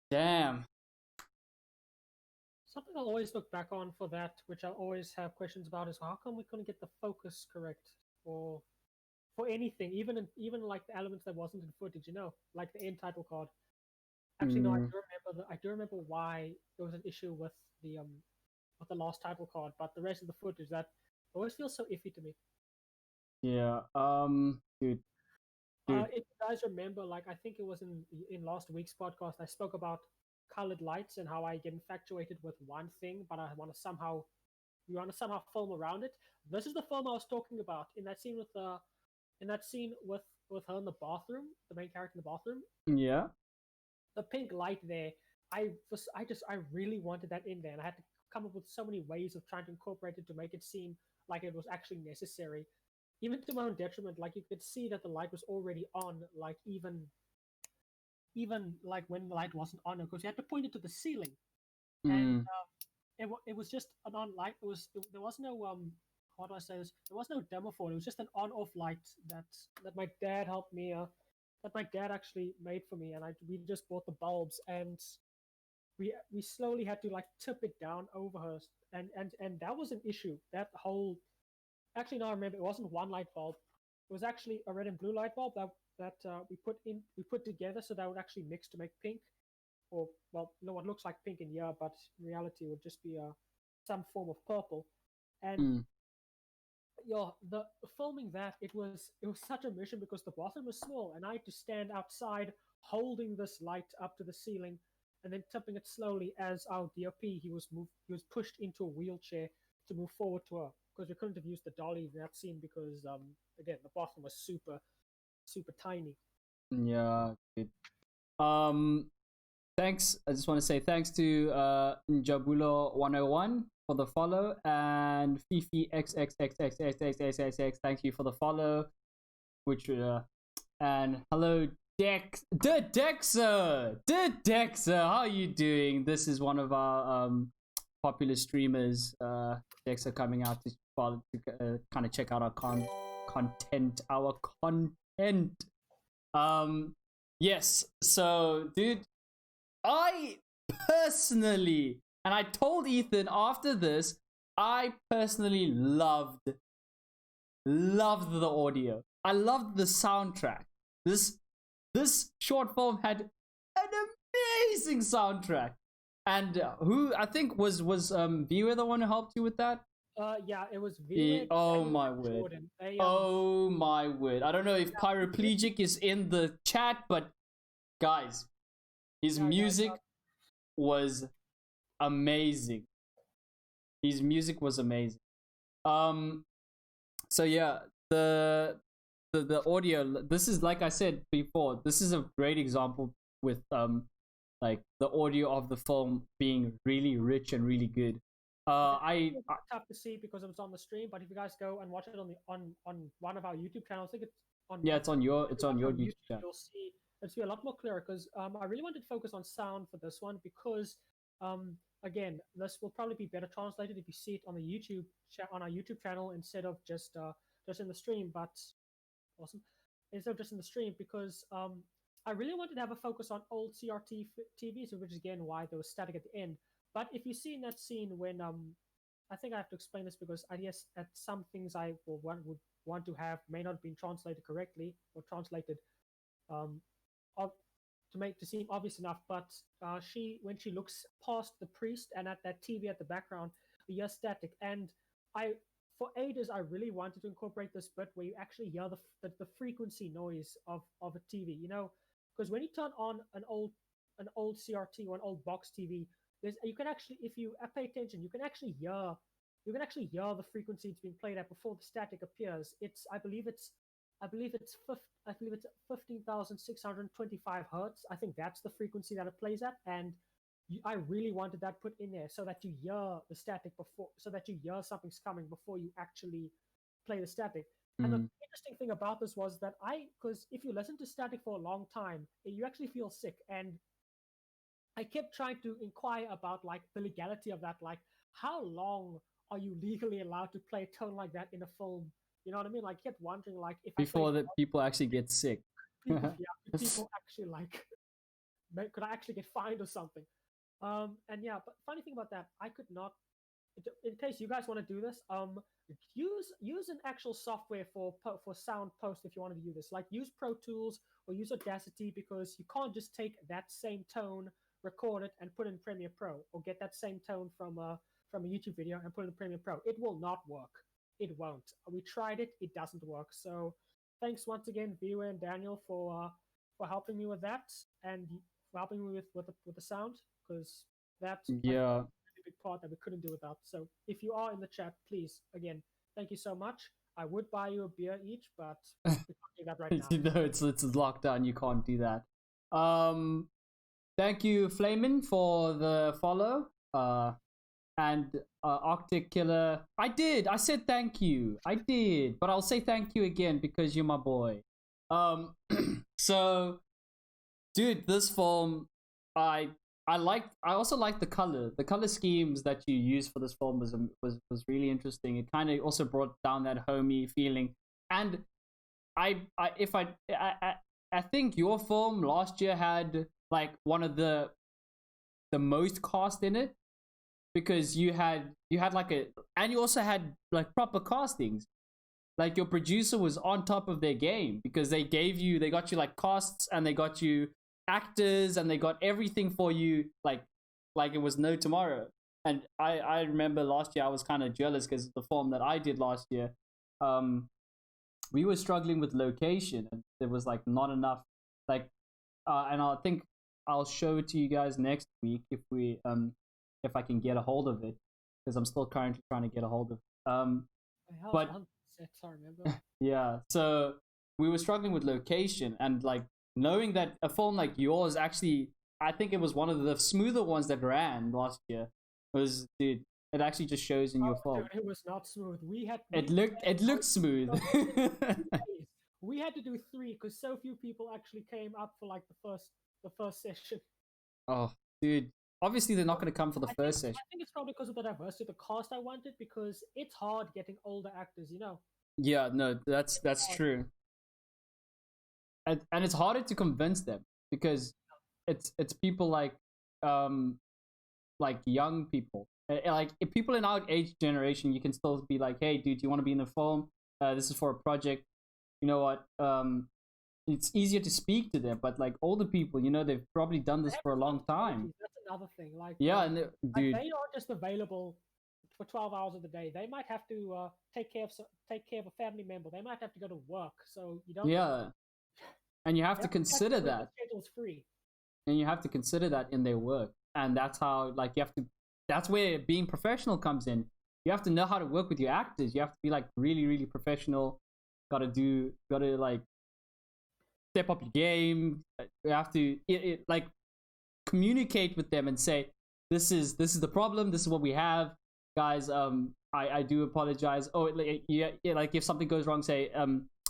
A: Damn.
B: Something I'll always look back on for that, which I always have questions about, is how come we couldn't get the focus correct for anything, even like the elements that wasn't in footage, like the end title card. Actually, no, I do remember why there was an issue with the last title card, but the rest of the footage that always feels so iffy to me.
A: Yeah. Dude.
B: If you guys remember, like I think it was in last week's podcast, I spoke about colored lights and how I get infatuated with one thing, but I want to somehow film around it. This is the film I was talking about in that scene with her in the bathroom, the main character in the bathroom.
A: Yeah.
B: The pink light there, I really wanted that in there, and I had to come up with so many ways of trying to incorporate it to make it seem like it was actually necessary, even to my own detriment. Like you could see that the light was already on, like even like when the light wasn't on, because you had to point it to the ceiling, and it was just an on light. There was no how do I say this? There was no dimmer for it. It was just an on-off light that my dad helped me. That my dad actually made for me, and we just bought the bulbs, and we slowly had to like tip it down over her, and that was an issue. That whole actually no, I remember it wasn't one light bulb. It was actually a red and blue light bulb that we put together so that would actually mix to make pink, or well, what looks like pink in here, but in reality would just be some form of purple. And yeah, the filming that it was such a mission because the bathroom was small, and I had to stand outside holding this light up to the ceiling, and then tipping it slowly as our DOP he was pushed into a wheelchair to move forward to her, because we couldn't have used the dolly in that scene because again the bathroom was super tiny.
A: Yeah. Dude. Thanks. I just want to say thanks to Njabulo101 for the follow, and Fifi XXXXXXXXX. Thank you for the follow. Which and hello Dexter. How are you doing? This is one of our popular streamers. Dexter coming out to follow to kind of check out our content. Yes. So, dude, I personally, and I told Ethan after this, I personally loved the audio. I loved the soundtrack. This short film had an amazing soundtrack. And who I think was Viewer the one who helped you with that?
B: Yeah, it was Viewer.
A: Oh my word. Oh my word. I don't know if Paraplegic is in the chat, but guys, his music was amazing. His music was amazing. So yeah, the audio, this is, like I said before, this is a great example with like the audio of the film being really rich and really good.
B: It's tough to see because it was on the stream, but if you guys go and watch it on one of our YouTube channels, I think it's on
A: it's on your YouTube channel.
B: You'll see it's a lot more clearer because I really wanted to focus on sound for this one because again, this will probably be better translated if you see it on the YouTube on our YouTube channel instead of just in the stream. But awesome, instead of just in the stream, because I really wanted to have a focus on old CRT TVs, which is again why there was static at the end. But if you see in that scene when I think I have to explain this because I guess at some things I would want to have may not have been translated correctly or translated to seem obvious enough. But when she looks past the priest and at that TV at the background, we hear static. And for ages I really wanted to incorporate this bit where you actually hear the frequency noise of a TV. Because when you turn on an old CRT or an old box TV, you can actually, if you pay attention, you can actually hear the frequency it's being played at before the static appears. I believe it's 15,625 hertz. I think that's the frequency that it plays at, and I really wanted that put in there so that you hear the static before, so that you hear something's coming before you actually play the static. And the interesting thing about this was that because if you listen to static for a long time, you actually feel sick. And I kept trying to inquire about like the legality of that, like how long are you legally allowed to play a tone like that in a film You know what I mean? Like, kept wondering, like, if
A: Before
B: I
A: that people actually get sick.
B: people, yeah, people actually like, could I actually get fined or something? And yeah, but funny thing about that, I could not. In case you guys want to do this, use an actual software for sound post if you want to do this. Like, use Pro Tools or use Audacity, because you can't just take that same tone, record it, and put it in Premiere Pro, or get that same tone from a YouTube video and put it in Premiere Pro. It will not work. It won't. We tried it. It doesn't work. So thanks once again, Viewer and Daniel, for helping me with that, and for helping me with the sound, because that's
A: Yeah.
B: a big part that we couldn't do without. So if you are in the chat, please, again, thank you so much. I would buy you a beer each, but we can't do that right now.
A: No, it's lockdown. You can't do that. Thank you, Flamin, for the follow. And Arctic Killer. I said thank you. I did, but I'll say thank you again because you're my boy. So, dude, this film, I also like the color. The color schemes that you use for this film was really interesting. It kind of also brought down that homey feeling. And I think your film last year had like one of the most cast in it, because you had like and you also had like proper castings. Like, your producer was on top of their game, because they got you like casts, and they got you actors, and they got everything for you like it was no tomorrow. And I remember last year I was kind of jealous because the film that I did last year, we were struggling with location, and there was like not enough, like and I think I'll show it to you guys next week if I can get a hold of it, because I'm still currently trying to get a hold of it. But yeah, so we were struggling with location, and like knowing that a film like yours actually, I think it was one of the smoother ones that ran last year. Dude, it actually just shows in your film.
B: Dude, it was not smooth.
A: It looked smooth.
B: We had to do 3 because so few people actually came up for like the first session.
A: Oh, dude. Obviously, they're not going to come for the first session.
B: I think it's probably because of the diversity of the cast I wanted, because it's hard getting older actors, you know.
A: Yeah, no, that's true. And it's harder to convince them, because it's people like young people. Like, if people in our age generation, you can still be like, hey, dude, do you want to be in the film? This is for a project. You know what? It's easier to speak to them, but like older people, you know, they've probably done this for a long time.
B: That's another thing. Like,
A: yeah, and dude,
B: they aren't just available for 12 hours of the day. They might have to take care of a family member. They might have to go to work. So you don't.
A: Yeah, and you have to consider that.
B: Schedule's free.
A: And you have to consider that in their work, and that's how, like, you have to. That's where being professional comes in. You have to know how to work with your actors. You have to be like really, really professional. Gotta like step up your game. You have to like communicate with them and say, this is the problem. This is what we have, guys. I do apologize. Oh, yeah, like if something goes wrong, say,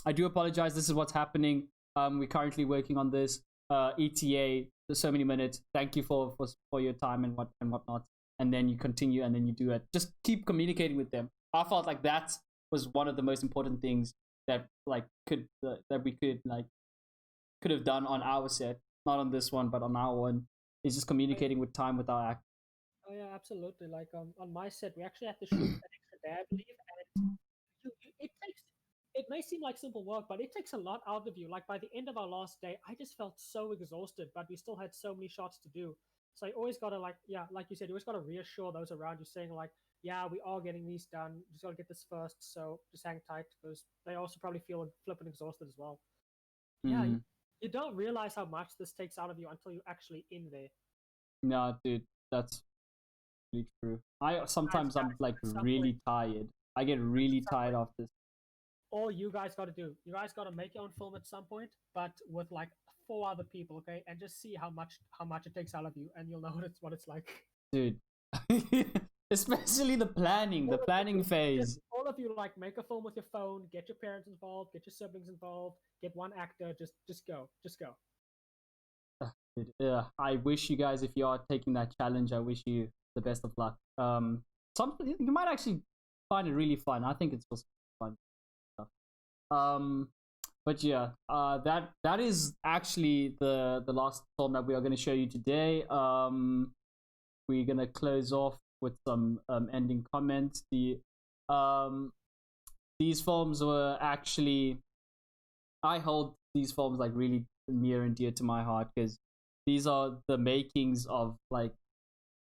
A: I do apologize. This is what's happening. We're currently working on this. ETA. There's so many minutes. Thank you for your time and whatnot. And then you continue, and then you do it. Just keep communicating with them. I felt like that was one of the most important things that like we could have done on our set, not on this one, but on our one, is just communicating with our actors.
B: Oh yeah, absolutely. Like on my set, we actually had to shoot an extra day, I believe, and it may seem like simple work, but it takes a lot out of you. Like, by the end of our last day, I just felt so exhausted, but we still had so many shots to do. So you always gotta like you said, you always gotta reassure those around you, saying like, yeah, we are getting these done. Just gotta get this first. So just hang tight, because they also probably feel flipping exhausted as well.
A: Mm-hmm.
B: Yeah, you don't realize how much this takes out of you until you're actually in there.
A: No, dude, that's really true. Sometimes I'm like really tired. I get really tired of this.
B: All you guys got to do, you guys got to make your own film at some point, but with like 4 other people, okay? And just see how much it takes out of you, and you'll know what it's like.
A: Dude. Especially the planning phase.
B: All of you, like, make a film with your phone, get your parents involved, get your siblings involved, get one actor, just go.
A: Yeah, I wish you guys, if you are taking that challenge, I wish you the best of luck. You might actually find it really fun. I think it's just fun stuff. But yeah, that is actually the last film that we are going to show you today. We're gonna close off with some ending comments. These films were actually, I hold these films like really near and dear to my heart because these are the makings of like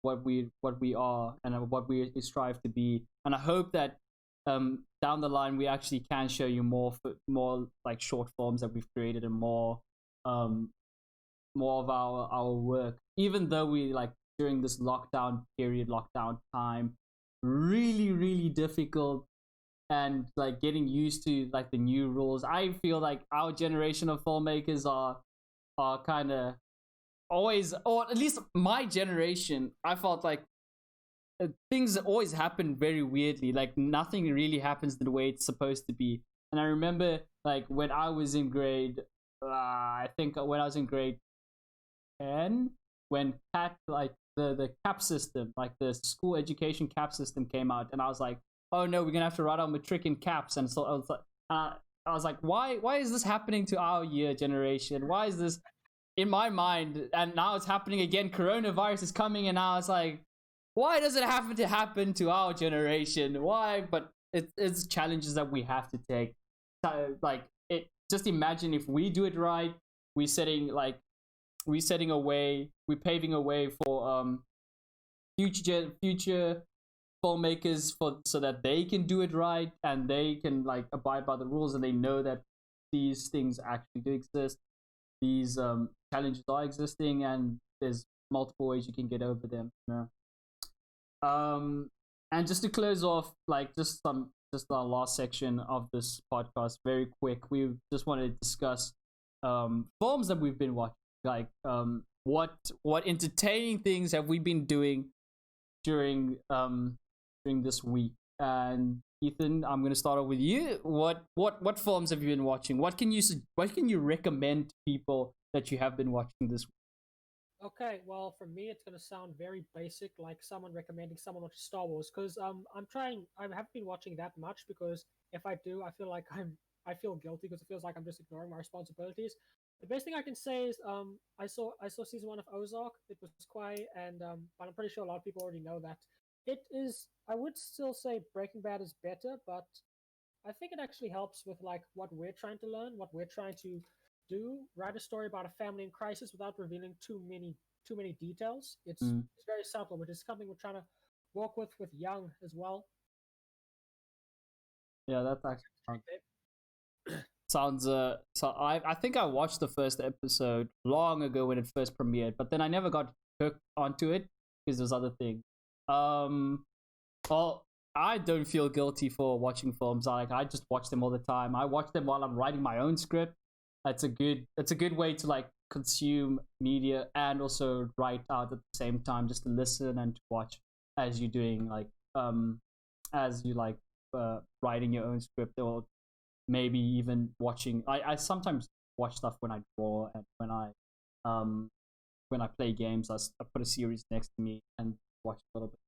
A: what we are and what we strive to be. And I hope that down the line we actually can show you more like short films that we've created and um more of our work. Even though we like during this lockdown period, lockdown time, really difficult and like getting used to like the new rules. I feel like our generation of filmmakers are kind of always, or at least my generation, I felt like things always happen very weirdly. Like nothing really happens the way it's supposed to be. And I remember like when I was in grade, I think when I was in grade 10, when like the cap system, like the school education cap system came out, and I was like, oh no, we're gonna have to write our matric in caps. And so I was like, why is this happening to our year generation? Why is this in my mind? And now it's happening again. Coronavirus is coming, and I was like, why does it have to happen to our generation? Why? But it's challenges that we have to take. Like it. Just imagine if we do it right, we're setting a way, we're paving a way for future filmmakers so that they can do it right and they can like abide by the rules and they know that these things actually do exist. These challenges are existing and there's multiple ways you can get over them. And just to close off, like just our last section of this podcast, very quick. We just wanted to discuss films that we've been watching. Like what entertaining things have we been doing during this week? And Ethan, I'm gonna start off with you. What films have you been watching? What can you recommend to people that you have been watching this week?
B: Okay, well, for me, it's gonna sound very basic, like someone recommending someone watch Star Wars, because I haven't been watching that much because if I do, I feel like I feel guilty because it feels like I'm just ignoring my responsibilities. The best thing I can say is I saw season one of Ozark. It was quiet, and but I'm pretty sure a lot of people already know that. It is. I would still say Breaking Bad is better, but I think it actually helps with like what we're trying to learn, what we're trying to do. Write a story about a family in crisis without revealing too many details. It's very subtle, which is something we're trying to work with Young as well.
A: Yeah, that's actually sounds so I think I watched the first episode long ago when it first premiered, but then I never got hooked onto it because there's other things. Well, I don't feel guilty for watching films. I just watch them all the time. I watch them while I'm writing my own script. It's a good way to like consume media and also write out at the same time, just to listen and to watch as you're doing like as you like writing your own script, or maybe even watching. I sometimes watch stuff when I draw and when I play games. I put a series next to me and watch a little bit.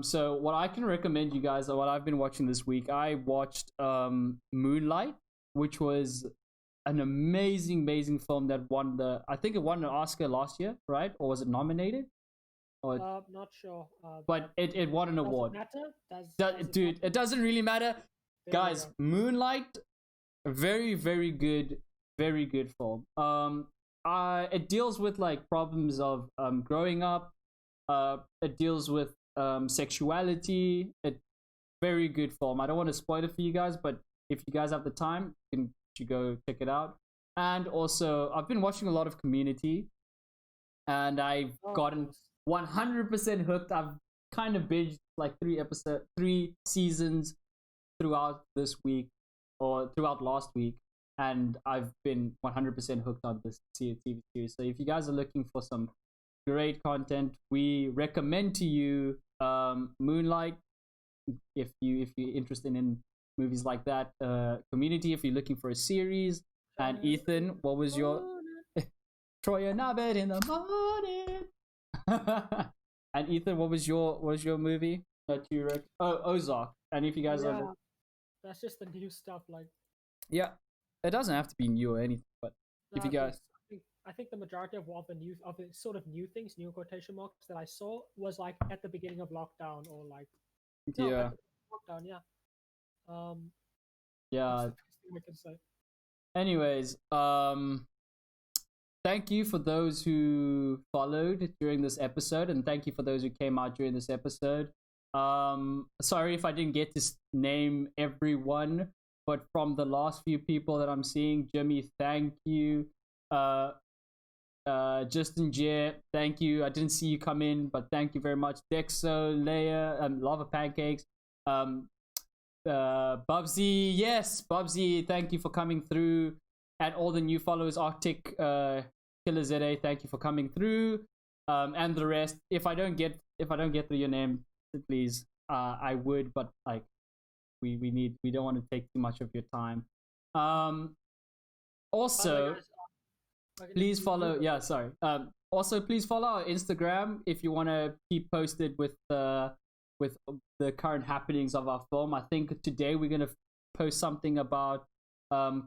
A: So what I can recommend you guys, or what I've been watching this week, I watched Moonlight, which was an amazing film that I think it won an Oscar last year, right? Or was it nominated? Or
B: Not sure.
A: but it won an award.
B: Does it
A: Dude,
B: matter?
A: it doesn't really matter.
B: There we
A: Guys,
B: go.
A: Moonlight, very good film. It deals with like problems of growing up. It deals with sexuality. Very good film. I don't want to spoil it for you guys, but if you guys have the time, you go check it out. And also, I've been watching a lot of Community, and I've gotten 100% hooked. I've kind of binged like 3 seasons throughout this week or throughout last week, and I've been 100% hooked on this TV series. So if you guys are looking for some great content, we recommend to you Moonlight if you're interested in movies like that. Community if you're looking for a series. And Ethan, what was your Troy and Abed in the morning? And Ethan, what was your movie that you Ozark? And if you guys are
B: That's just the new stuff. Like
A: Yeah, it doesn't have to be new or anything, but if you guys,
B: I think the majority of the new of the sort of new things, new quotation marks that I saw was like at the beginning of lockdown or like no at
A: yeah,
B: the lockdown. Yeah. Um, that's
A: yeah.
B: the best thing I can say.
A: Anyways, thank you for those who followed during this episode, and thank you for those who came out during this episode. Sorry if I didn't get to name everyone, but from the last few people that I'm seeing, Jimmy, thank you. Uh, Justin J, thank you. I didn't see you come in, but thank you very much. Dexo, Leia, Lava Pancakes, um, Bubsy, yes, Bubsy, thank you for coming through. And all the new followers, Arctic, Killer ZA, thank you for coming through. And the rest. If I don't get through your name, please, I would, but like we don't want to take too much of your time. Also, please follow. Yeah, sorry. Also, please follow our Instagram if you want to keep posted with the current happenings of our film. I think today we're gonna post something about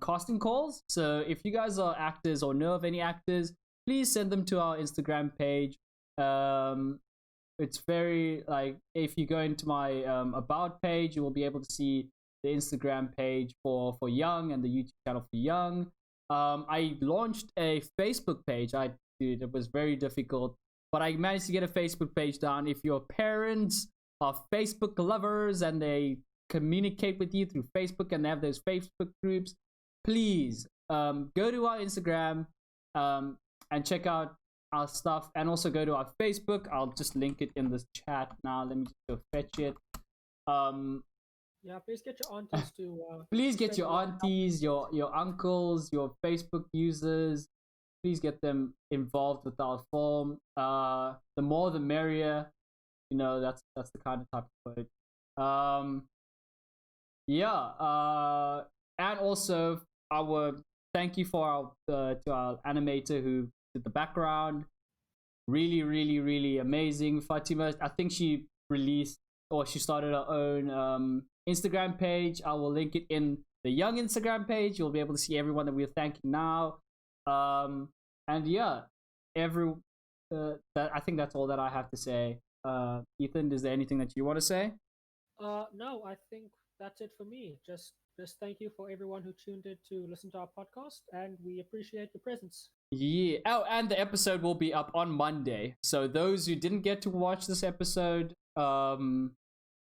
A: casting calls. So if you guys are actors or know of any actors, please send them to our Instagram page. It's very like if you go into my about page, you will be able to see the Instagram page for Young and the YouTube channel for Young. I launched a Facebook page. Dude, it was very difficult, but I managed to get a Facebook page down. If your parents are Facebook lovers and they communicate with you through Facebook and they have those Facebook groups, please go to our Instagram and check out our stuff, and also go to our Facebook. I'll just link it in this chat now. Let me just go fetch it.
B: Yeah, please get your aunties to.
A: Please get your aunties, your uncles, your Facebook users. Please get them involved with our film. The more, the merrier. You know, that's the kind of type of word. Yeah. And also thank you for our to our animator who did the background. Really, really, really amazing. Fatima, I think she released or she started her own Instagram page. I will link it in the Young Instagram page. You'll be able to see everyone that we're thanking now. And yeah, I think that's all that I have to say. Ethan, is there anything that you want to say?
B: No, I think that's it for me. Just thank you for everyone who tuned in to listen to our podcast, and we appreciate your presence.
A: Yeah. Oh, and the episode will be up on Monday. So those who didn't get to watch this episode, you'll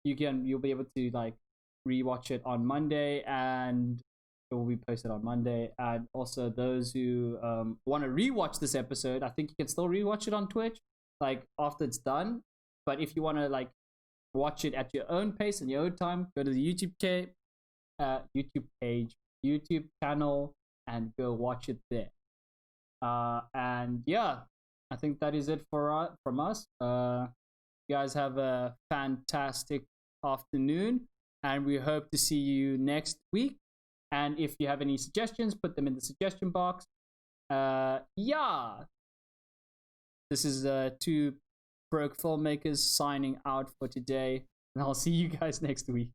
A: be able to like rewatch it on Monday, and it will be posted on Monday. And also those who want to rewatch this episode, I think you can still rewatch it on Twitch, like after it's done. But if you want to like watch it at your own pace and your own time, go to the YouTube page, YouTube channel, and go watch it there. And yeah, I think that is it from us. You guys have a fantastic afternoon, and we hope to see you next week. And if you have any suggestions, put them in the suggestion box. Yeah, this is two broke filmmakers signing out for today, and I'll see you guys next week.